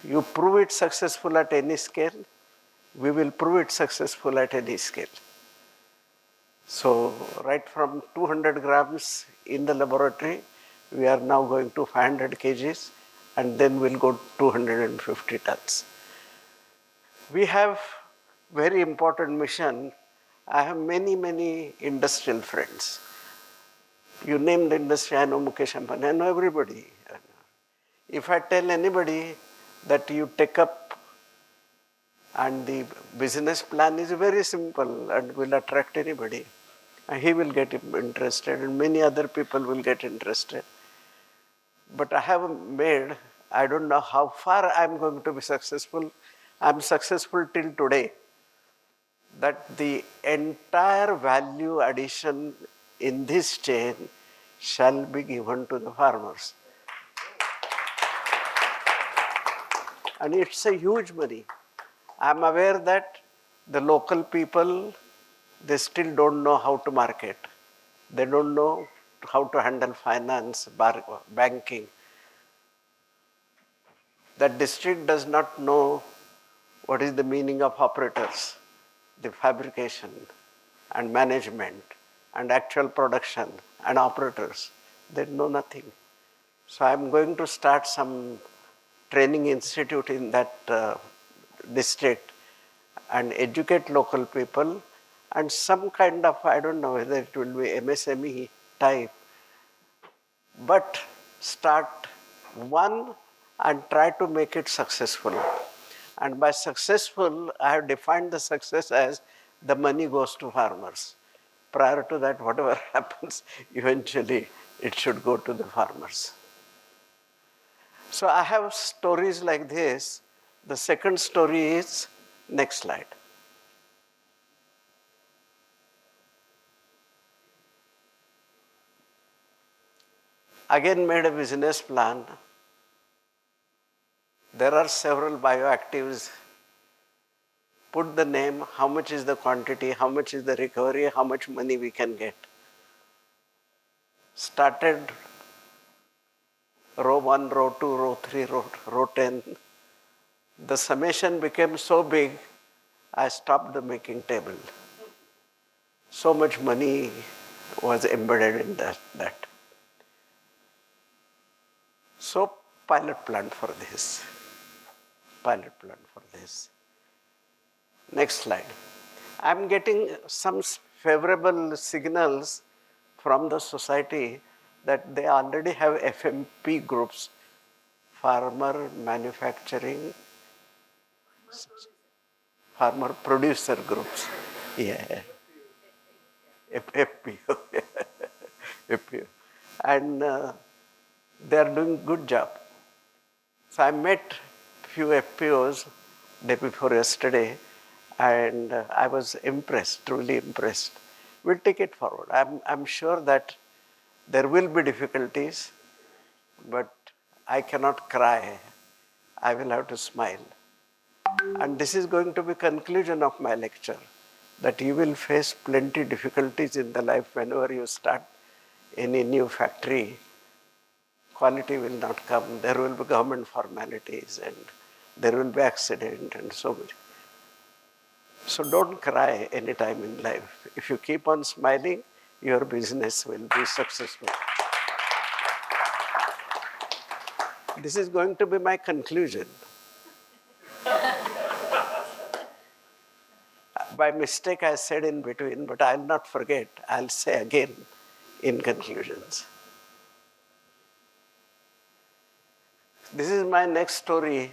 You prove it successful at any scale, we will prove it successful at any scale. So right from 200 grams in the laboratory, we are now going to 500 kgs, and then we'll go 250 tons. We have very important mission. I have many industrial friends. You name the industry, I know Mukesh Ambani, I know everybody. If I tell anybody that you take up and the business plan is very simple and will attract anybody, and he will get interested and many other people will get interested. But I have made, I don't know how far I'm going to be successful. I'm successful till today. That the entire value addition in this chain shall be given to the farmers. And it's a huge money. I'm aware that the local people, they still don't know how to market. They don't know how to handle finance, banking. That district does not know what is the meaning of operators, the fabrication and management and actual production and operators. They know nothing. So I'm going to start some training institute in that district and educate local people and some kind of, I don't know whether it will be MSME type, but start one and try to make it successful. And by successful, I have defined the success as the money goes to farmers. Prior to that, whatever happens, eventually it should go to the farmers. So I have stories like this. The second story is, next slide. Again made a business plan. There are several bioactives. Put the name, how much is the quantity, how much is the recovery, how much money we can get. Started row 1, row 2, row 3, row 10. The summation became so big, I stopped the making table. So much money was embedded in that. So pilot plant for this. Pilot plant for this. Next slide. I'm getting some favorable signals from the society that they already have FMP groups, farmer manufacturing, farmer producer groups. Yeah. FPO. FPO. And they are doing good job. So I met few FPOs day before yesterday, and I was impressed, truly impressed. We'll take it forward. I'm sure that there will be difficulties, but I cannot cry. I will have to smile. And this is going to be conclusion of my lecture, that you will face plenty difficulties in the life whenever you start any new factory. Quality will not come. There will be government formalities and there will be accident and so much. So don't cry any time in life. If you keep on smiling, your business will be successful. This is going to be my conclusion. By mistake, I said in between, but I'll not forget. I'll say again in conclusions. This is my next story.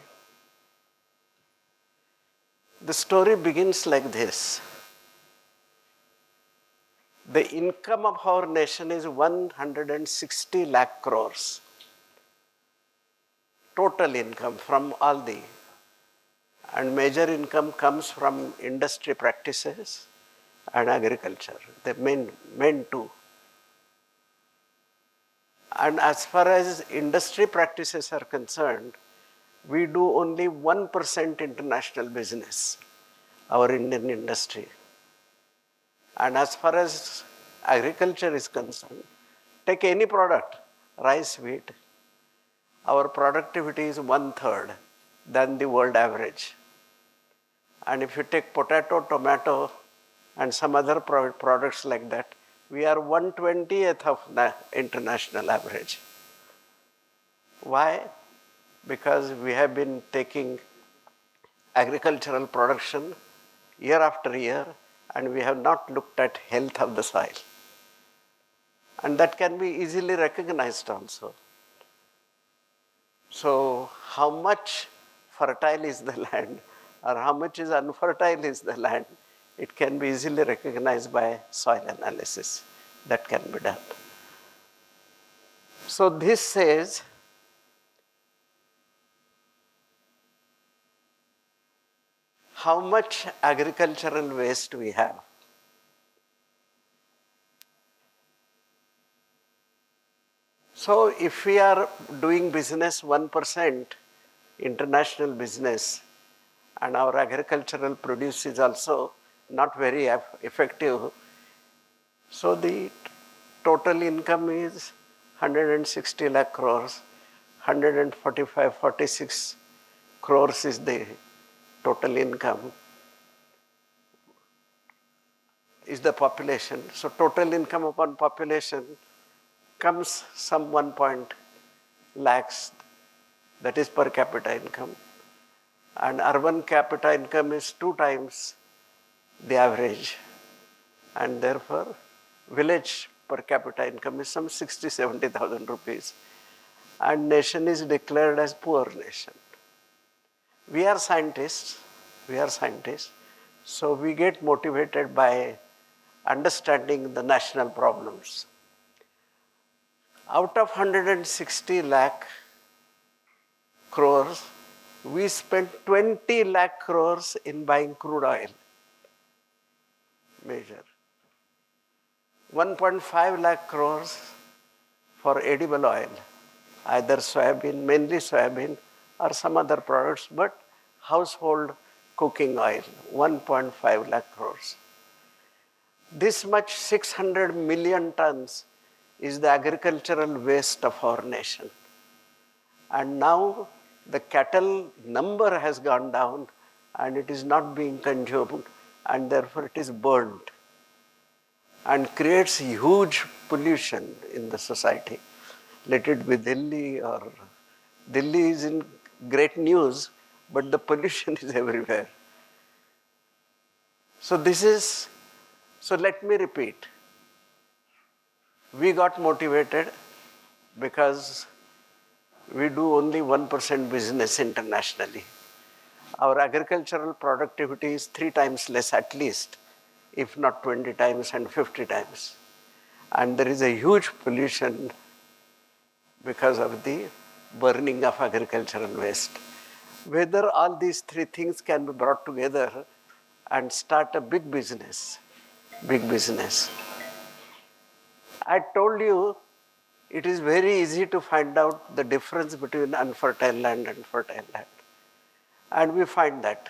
The story begins like this. The income of our nation is 160 lakh crores. Total income from all the, and major income comes from industry practices and agriculture, the main two. And as far as industry practices are concerned, we do only 1% international business, our Indian industry. And as far as agriculture is concerned, take any product, rice, wheat, our productivity is 1/3 than the world average. And if you take potato, tomato, and some other products like that, we are 1/20th of the international average. Why? Because we have been taking agricultural production year after year, and we have not looked at health of the soil. And that can be easily recognized also. So how much fertile is the land or how much is unfertile is the land, it can be easily recognized by soil analysis. That can be done. So this says how much agricultural waste we have. So if we are doing business 1%, international business, and our agricultural produce is also not very effective, so the total income is 160 lakh crores, 46 crores is the total income, is the population. So total income upon population comes some 1 lakhs, that is per capita income. And urban capita income is 2 times the average. And therefore, village per capita income is some 60,000-70,000 rupees. And nation is declared as poor nation. We are scientists, so we get motivated by understanding the national problems. Out of 160 lakh crores, we spent 20 lakh crores in buying crude oil, major. 1.5 lakh crores for edible oil, either soybean, mainly soybean, or some other products, but household cooking oil, 1.5 lakh crores. This much 600 million tons is the agricultural waste of our nation. And now the cattle number has gone down and it is not being consumed, and therefore it is burnt and creates huge pollution in the society. Let it be Delhi, or Delhi is in great news, but the pollution is everywhere. So let me repeat. We got motivated because we do only 1% business internationally. Our agricultural productivity is 3 times less at least, if not 20 times and 50 times. And there is a huge pollution because of the burning of agricultural waste. Whether all these 3 things can be brought together and start a big business. I told you it is very easy to find out the difference between unfertile land and fertile land. And we find that.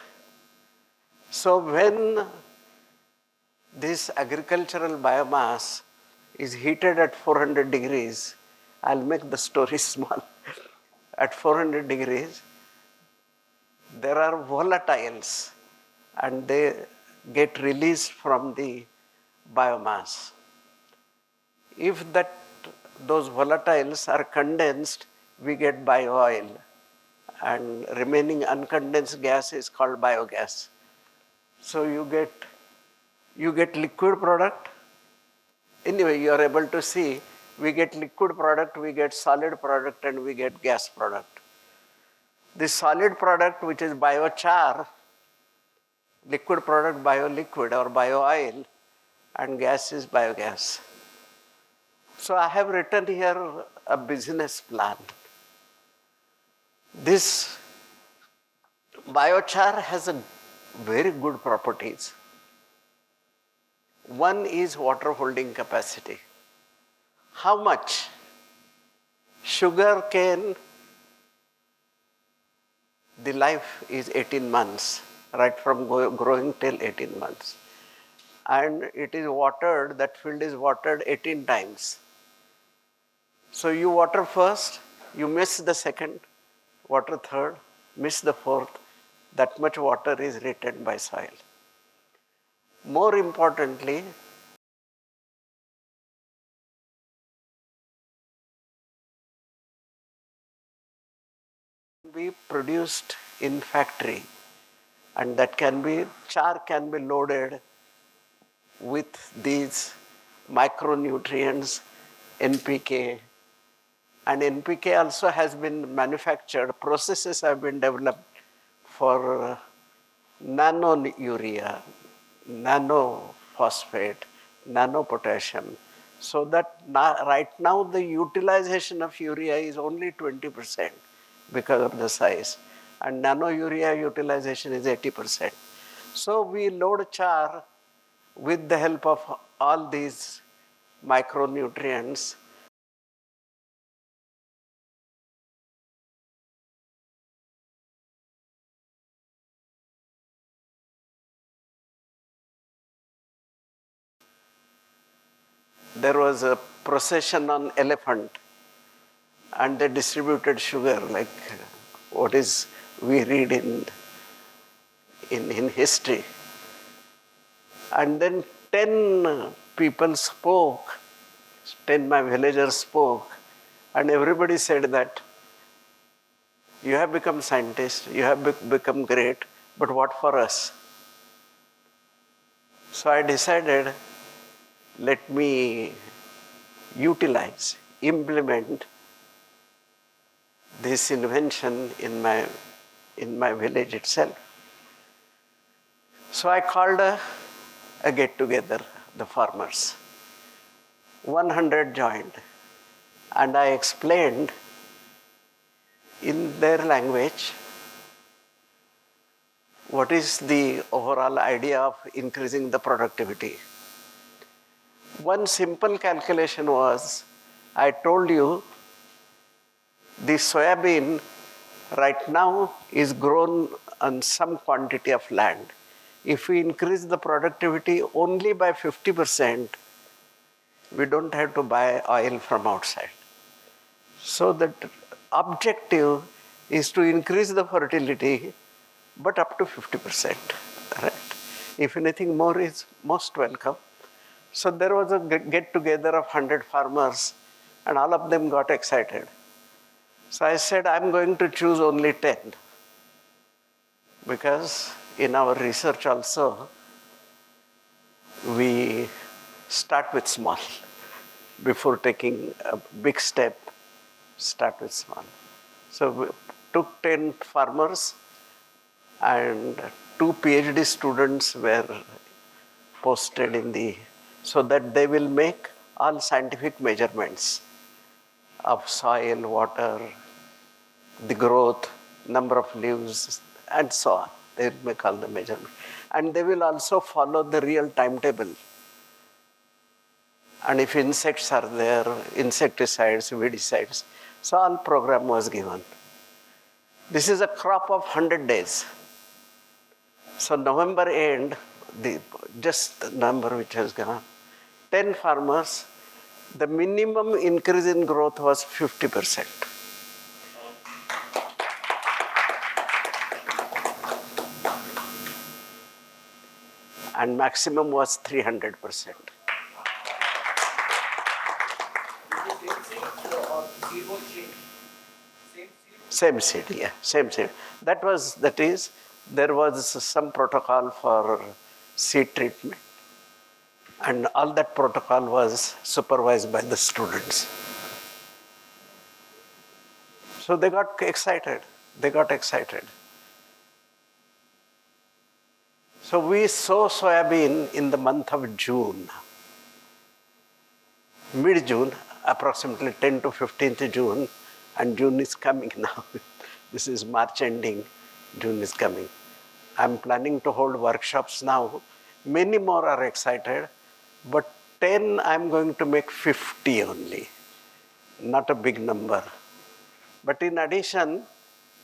So when this agricultural biomass is heated at 400 degrees, I'll make the story small. At 400 degrees, there are volatiles and they get released from the biomass. If those volatiles are condensed, we get bio-oil, and remaining uncondensed gas is called biogas. So you get liquid product. Anyway, you are able to see we get liquid product, we get solid product, and we get gas product. The solid product, which is biochar, liquid product bioliquid or bio-oil, and gas is biogas. So I have written here a business plan. This biochar has a very good properties. One is water holding capacity. How much sugar cane, the life is 18 months, right from growing till 18 months. And it is watered, that field is watered 18 times. So you water first, you miss the second, water third, miss the fourth, that much water is retained by soil. More importantly, be produced in factory, and that can be, char can be loaded with these micronutrients, NPK, and NPK also has been manufactured, processes have been developed for nano urea, nano phosphate, nano potassium. So that right now the utilization of urea is only 20% because of the size. And nano urea utilization is 80%. So we load char with the help of all these micronutrients. There was a procession on elephant and they distributed sugar like what is we read in history. And then 10 people spoke, 10 my villagers spoke, and everybody said that you have become scientists, you have become great, but what for us? So I decided, let me utilize, implement this invention in my village itself. So I called a get together, the farmers. 100 joined, and I explained in their language what is the overall idea of increasing the productivity. One simple calculation was, I told you, the soybean right now is grown on some quantity of land. If we increase the productivity only by 50%, we don't have to buy oil from outside. So the objective is to increase the fertility, but up to 50%. Right? If anything more is most welcome. So there was a get together of 100 farmers, and all of them got excited. So I said, I'm going to choose only 10. Because in our research also, we start with small. Before taking a big step, start with small. So we took 10 farmers and 2 PhD students were posted in the, so that they will make all scientific measurements of soil, water, the growth, number of leaves, and so on. They will make all the measurements. And they will also follow the real timetable. And if insects are there, insecticides, weedicides. So all program was given. This is a crop of 100 days. So November end, just the number which has gone, 10 farmers, the minimum increase in growth was 50%. And maximum was 300%. Same seed, yeah, same seed. That is, there was some protocol for seed treatment. And all that protocol was supervised by the students. So they got excited. So we sow soybean in the month of June, mid-June, approximately 10 to 15th June, and June is coming now. This is March ending, June is coming. I'm planning to hold workshops now. Many more are excited, but 10 I'm going to make 50 only, not a big number. But in addition,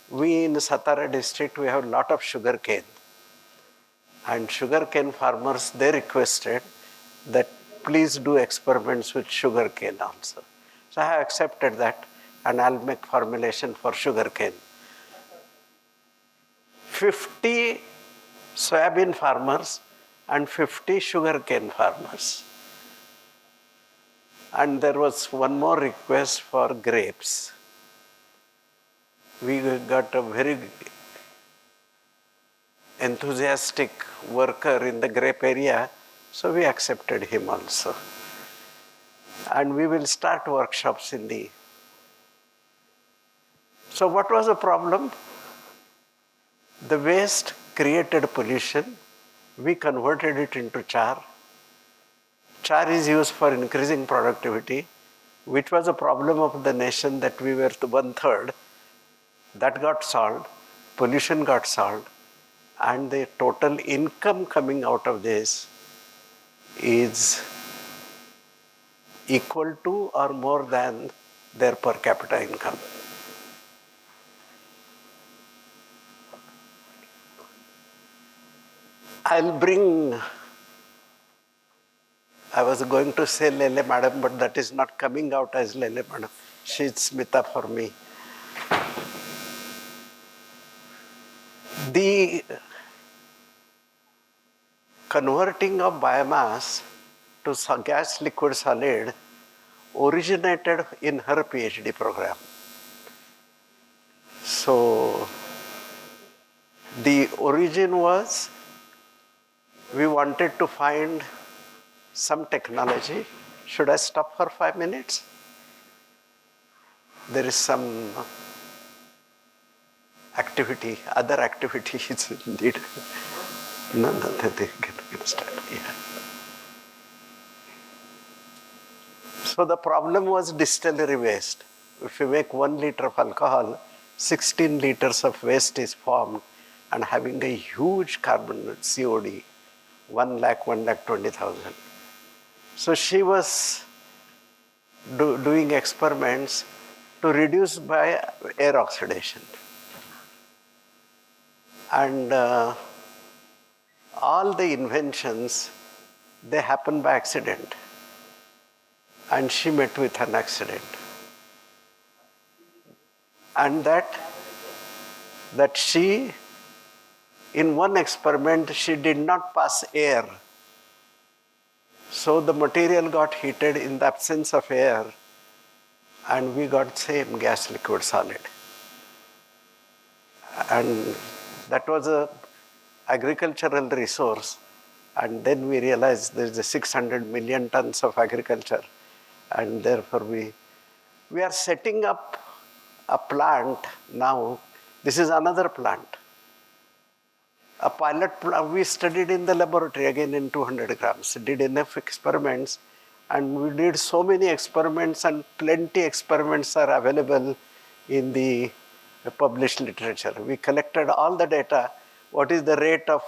we in Satara district, we have a lot of sugar cane. And sugarcane farmers, they requested that please do experiments with sugarcane also. So I have accepted that, and I'll make formulation for sugarcane. 50 soybean farmers and 50 sugarcane farmers. And there was one more request for grapes. We got a very enthusiastic worker in the grape area, so we accepted him also. And we will start workshops in the... So what was the problem? The waste created pollution. We converted it into char. Char is used for increasing productivity, which was a problem of the nation that we were the 1/3. That got solved. Pollution got solved. And the total income coming out of this is equal to or more than their per capita income. I'll bring, I was going to say Lele madam, but that is not coming out as Lele madam. She's Smita for me. The converting of biomass to gas liquid solid originated in her PhD program. So the origin was we wanted to find some technology. Should I stop for 5 minutes? There is some activity, other activities indeed. No, they can start. Yeah. So the problem was distillery waste. If you make 1 liter of alcohol, 16 liters of waste is formed and having a huge carbon COD, 1,20,000. So she was doing experiments to reduce by air oxidation. And all the inventions, they happen by accident. And she met with an accident. And that she, in one experiment, she did not pass air. So the material got heated in the absence of air, and we got same gas liquid solid. And that was a agricultural resource. And then we realized there's a 600 million tons of agriculture. And therefore we are setting up a plant now. This is another plant. A pilot plant we studied in the laboratory again in 200 grams. Did enough experiments, and we did so many experiments, and plenty experiments are available in the published literature. We collected all the data. What is the rate of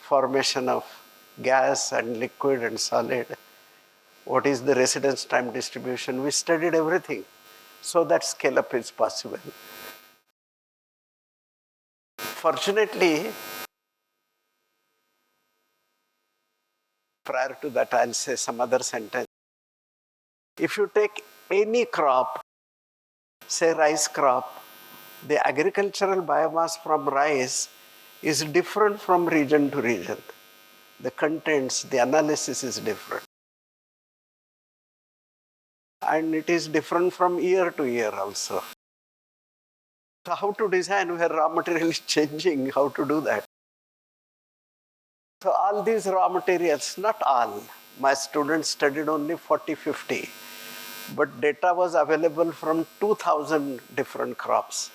formation of gas and liquid and solid? What is the residence time distribution? We studied everything. So that scale up is possible. Fortunately, prior to that, I'll say some other sentence. If you take any crop, say rice crop, the agricultural biomass from rice is different from region to region. The contents, the analysis is different. And it is different from year to year also. So how to design where raw material is changing, how to do that? So all these raw materials, not all, my students studied only 40, 50, but data was available from 2,000 different crops.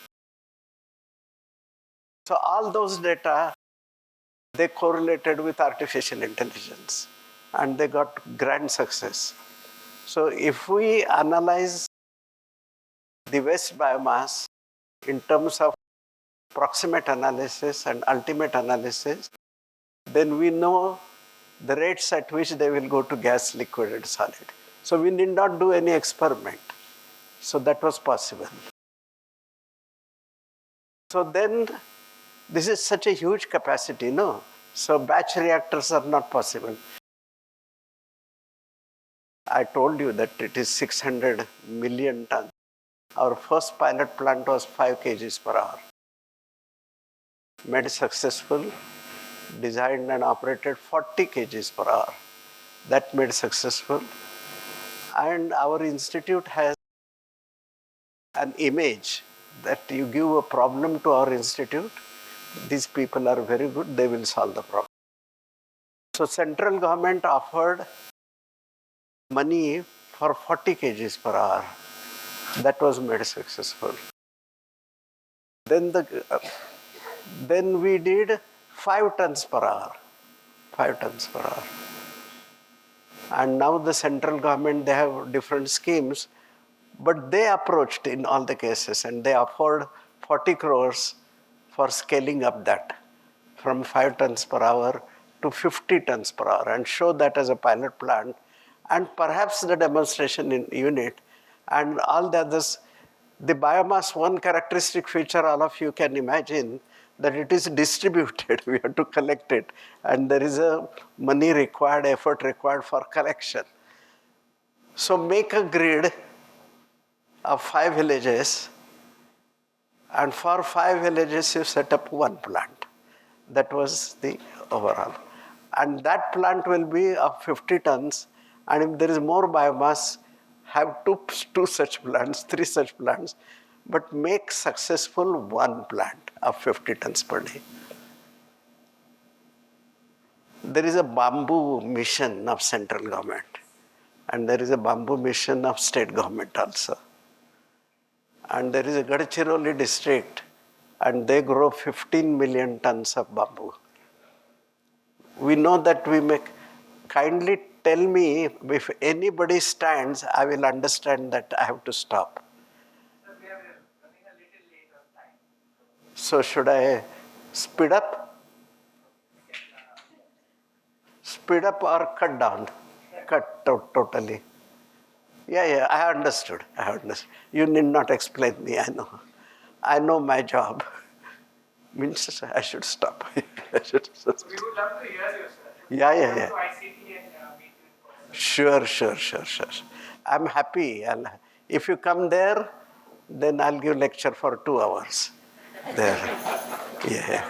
So all those data they correlated with artificial intelligence and they got grand success. So if we analyze the waste biomass in terms of proximate analysis and ultimate analysis, then we know the rates at which they will go to gas, liquid, and solid. So we need not do any experiment. So that was possible. So then, this is such a huge capacity, no? So batch reactors are not possible. I told you that it is 600 million tons. Our first pilot plant was 5 kgs per hour. Made successful, designed and operated 40 kgs per hour. That made successful. And our institute has an image that you give a problem to our institute, these people are very good, they will solve the problem. So central government offered money for 40 kgs per hour. That was made successful. Then we did 5 tons per hour. 5 tons per hour. And now the central government, they have different schemes, but they approached in all the cases and they offered 40 crores for scaling up that from 5 tons per hour to 50 tons per hour and show that as a pilot plant and perhaps the demonstration in unit and all the others. The biomass, one characteristic feature all of you can imagine that it is distributed. We have to collect it and there is a money required, effort required for collection. So make a grid of 5 villages and for 5 villages you set up 1 plant. That was the overall. And that plant will be of 50 tons and if there is more biomass, have two such plants, 3 such plants, but make successful 1 plant of 50 tons per day. There is a bamboo mission of central government and there is a bamboo mission of state government also. And there is a Gadchiroli district and they grow 15 million tons of bamboo. We know that we make, kindly tell me if anybody stands, I will understand that I have to stop. We are running a little late on time. So should I speed up? Speed up or cut down? Cut totally. Yeah, I understood. You need not explain me, I know. I know my job. Means I should stop. We would love to hear you, sir. Yeah. Come to ICT and meet you in person. Sure. I'm happy. If you come there, then I'll give lecture for 2 hours. There. Yeah.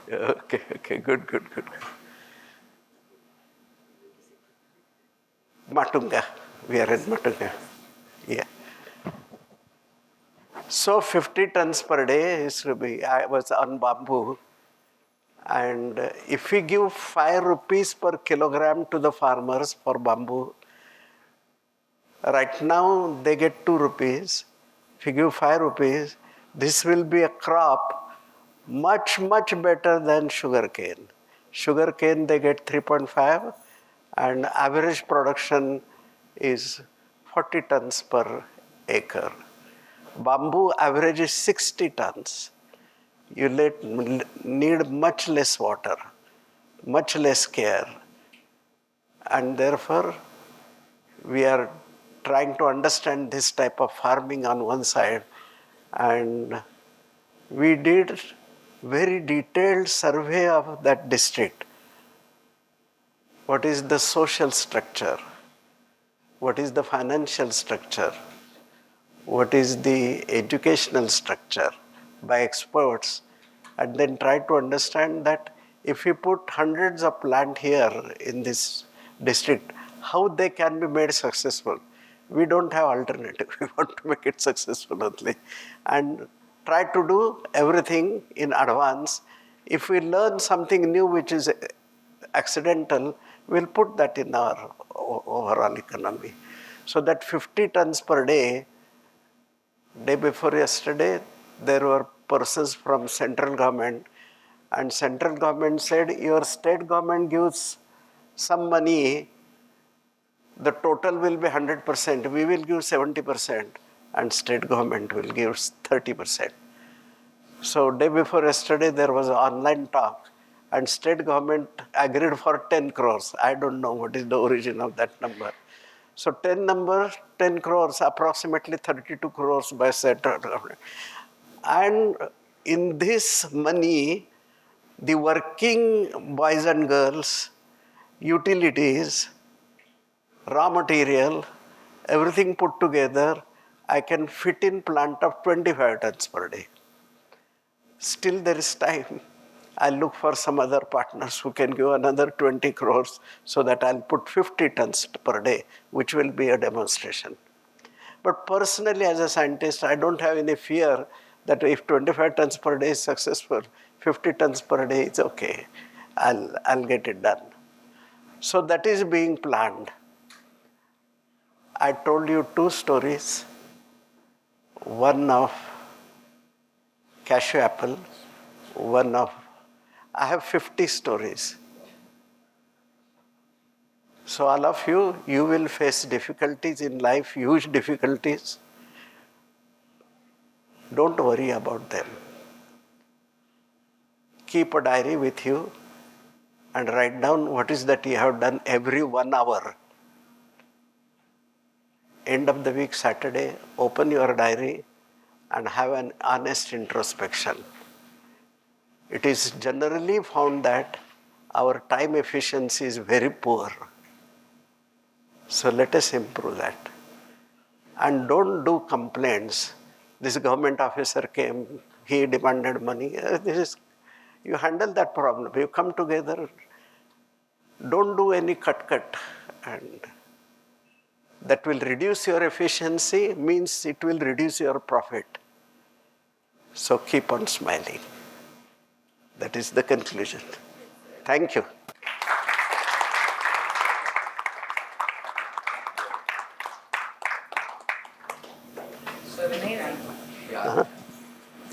Okay, good. Matunga. We are in Matunga. Yeah. So 50 tons per day I was on bamboo. And if we give 5 rupees per kilogram to the farmers for bamboo, right now they get 2 rupees. If you give 5 rupees, this will be a crop much better than sugarcane. Sugarcane they get 3.5 and average production is 40 tons per acre. Bamboo average is 60 tons. You need much less water, much less care. And therefore, we are trying to understand this type of farming on one side. And we did very detailed survey of that district. What is the social structure? What is the financial structure? What is the educational structure by experts, and then try to understand that if we put hundreds of plants here in this district, how they can be made successful. We don't have alternative. We want to make it successful only. And try to do everything in advance. If we learn something new which is accidental, we'll put that in our overall economy. So that 50 tons per day, day before yesterday, there were persons from central government, and central government said, your state government gives some money, the total will be 100%, we will give 70%, and state government will give 30%. So day before yesterday, there was an online talk, and state government agreed for 10 crores. I don't know what is the origin of that number. So 10 crores, approximately 32 crores by central government. And in this money, the working boys and girls, utilities, raw material, everything put together, I can fit in plant of 25 tons per day. Still there is time. I'll look for some other partners who can give another 20 crores so that I'll put 50 tons per day, which will be a demonstration. But personally, as a scientist, I don't have any fear that if 25 tons per day is successful, 50 tons per day is okay. I'll get it done. So that is being planned. I told you two stories. One of cashew apple, one of, I have 50 stories. So all of you, you will face difficulties in life, huge difficulties. Don't worry about them. Keep a diary with you and write down what is that you have done every 1 hour. End of the week, Saturday, open your diary and have an honest introspection. It is generally found that our time efficiency is very poor. So let us improve that. And don't do complaints. This government officer came, he demanded money. You handle that problem. You come together. Don't do any cut. And that will reduce your efficiency, means it will reduce your profit. So keep on smiling. That is the conclusion. Thank you.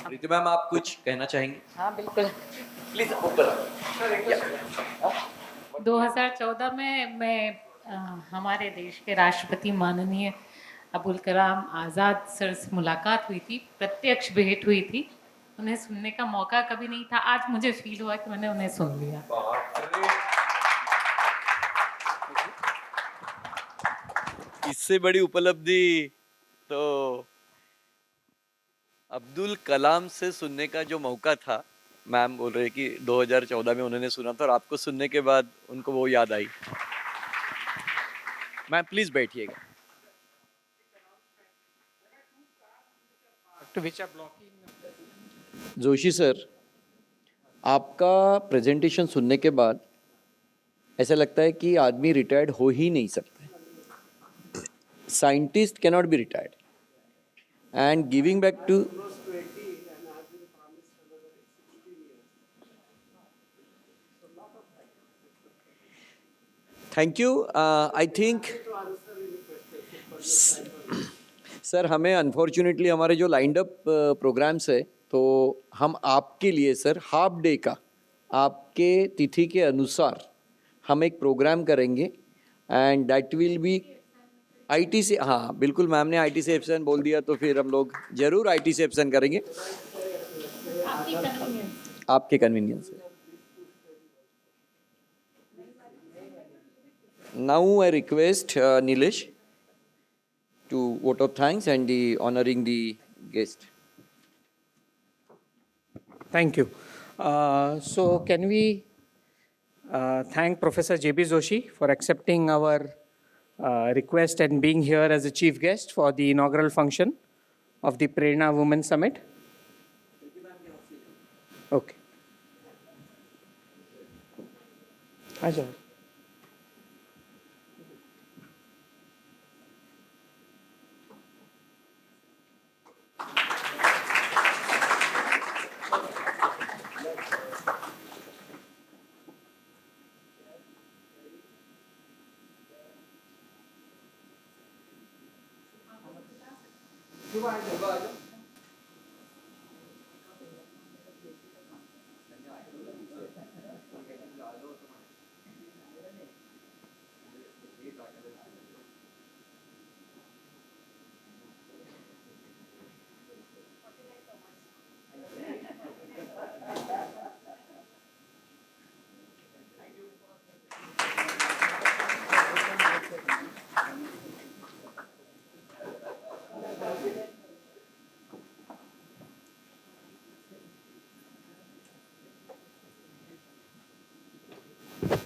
Preeti ma'am, आप कुछ कहना चाहेंगे? हाँ बिल्कुल। Please ऊपर। 2014 में मैं हमारे देश के राष्ट्रपति माननीय अबुल कलाम आज़ाद सर से मुलाकात हुई थी, प्रत्यक्ष भेंट हुई थी। उन्हें सुनने का मौका कभी नहीं था। आज मुझे फील हुआ कि मैंने उन्हें सुन लिया। इससे बड़ी उपलब्धि तो अब्दुल कलाम से सुनने का जो मौका था, मैम बोल रहे कि 2014 में उन्होंने सुना था और आपको सुनने के बाद उनको वो याद आई। मैम प्लीज बैठिएगा। जोशी सर, आपका प्रेजेंटेशन सुनने के बाद ऐसा लगता है कि आदमी रिटायर्ड हो ही नहीं सकता। Scientist cannot be retired and giving back to thank you. I think sir, हमें अनफॉर्चुनेटली हमारे जो लाइंड अप प्रोग्राम्स है, तो हम आपके लिए सर हाफ डे का आपके तिथि के अनुसार हम एक प्रोग्राम करेंगे and that will be IT से। हाँ बिल्कुल, मैम ने आईटी से एप्सन बोल दिया तो फिर हम लोग जरूर आईटी से एप्सन करेंगे आपके कन्वीनियंस से। Now I request Nilesh to vote of thanks and the honoring the guest. Thank you. So can we thank Professor J.B. Joshi for accepting our request and being here as a chief guest for the inaugural function of the PRERNA Women Summit. Okay. Ajay.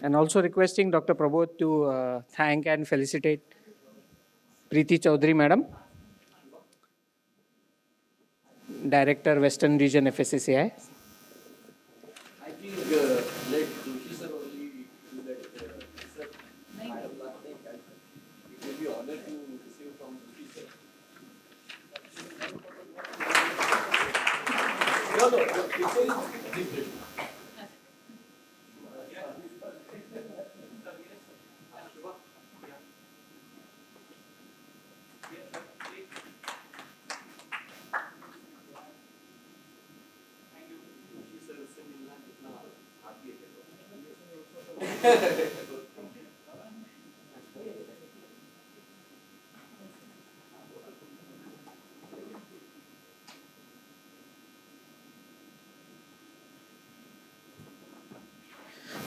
And also requesting Dr. Prabodh to thank and felicitate Priti Chaudhary Madam, Director, Western Region, FSSAI. I think let Joshi sir only do that. Sir, Madam last night, it will be honor to receive from Joshi sir. No, this one is different.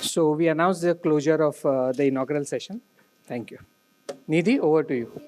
So we announce the closure of the inaugural session. Thank you. Nidhi, over to you.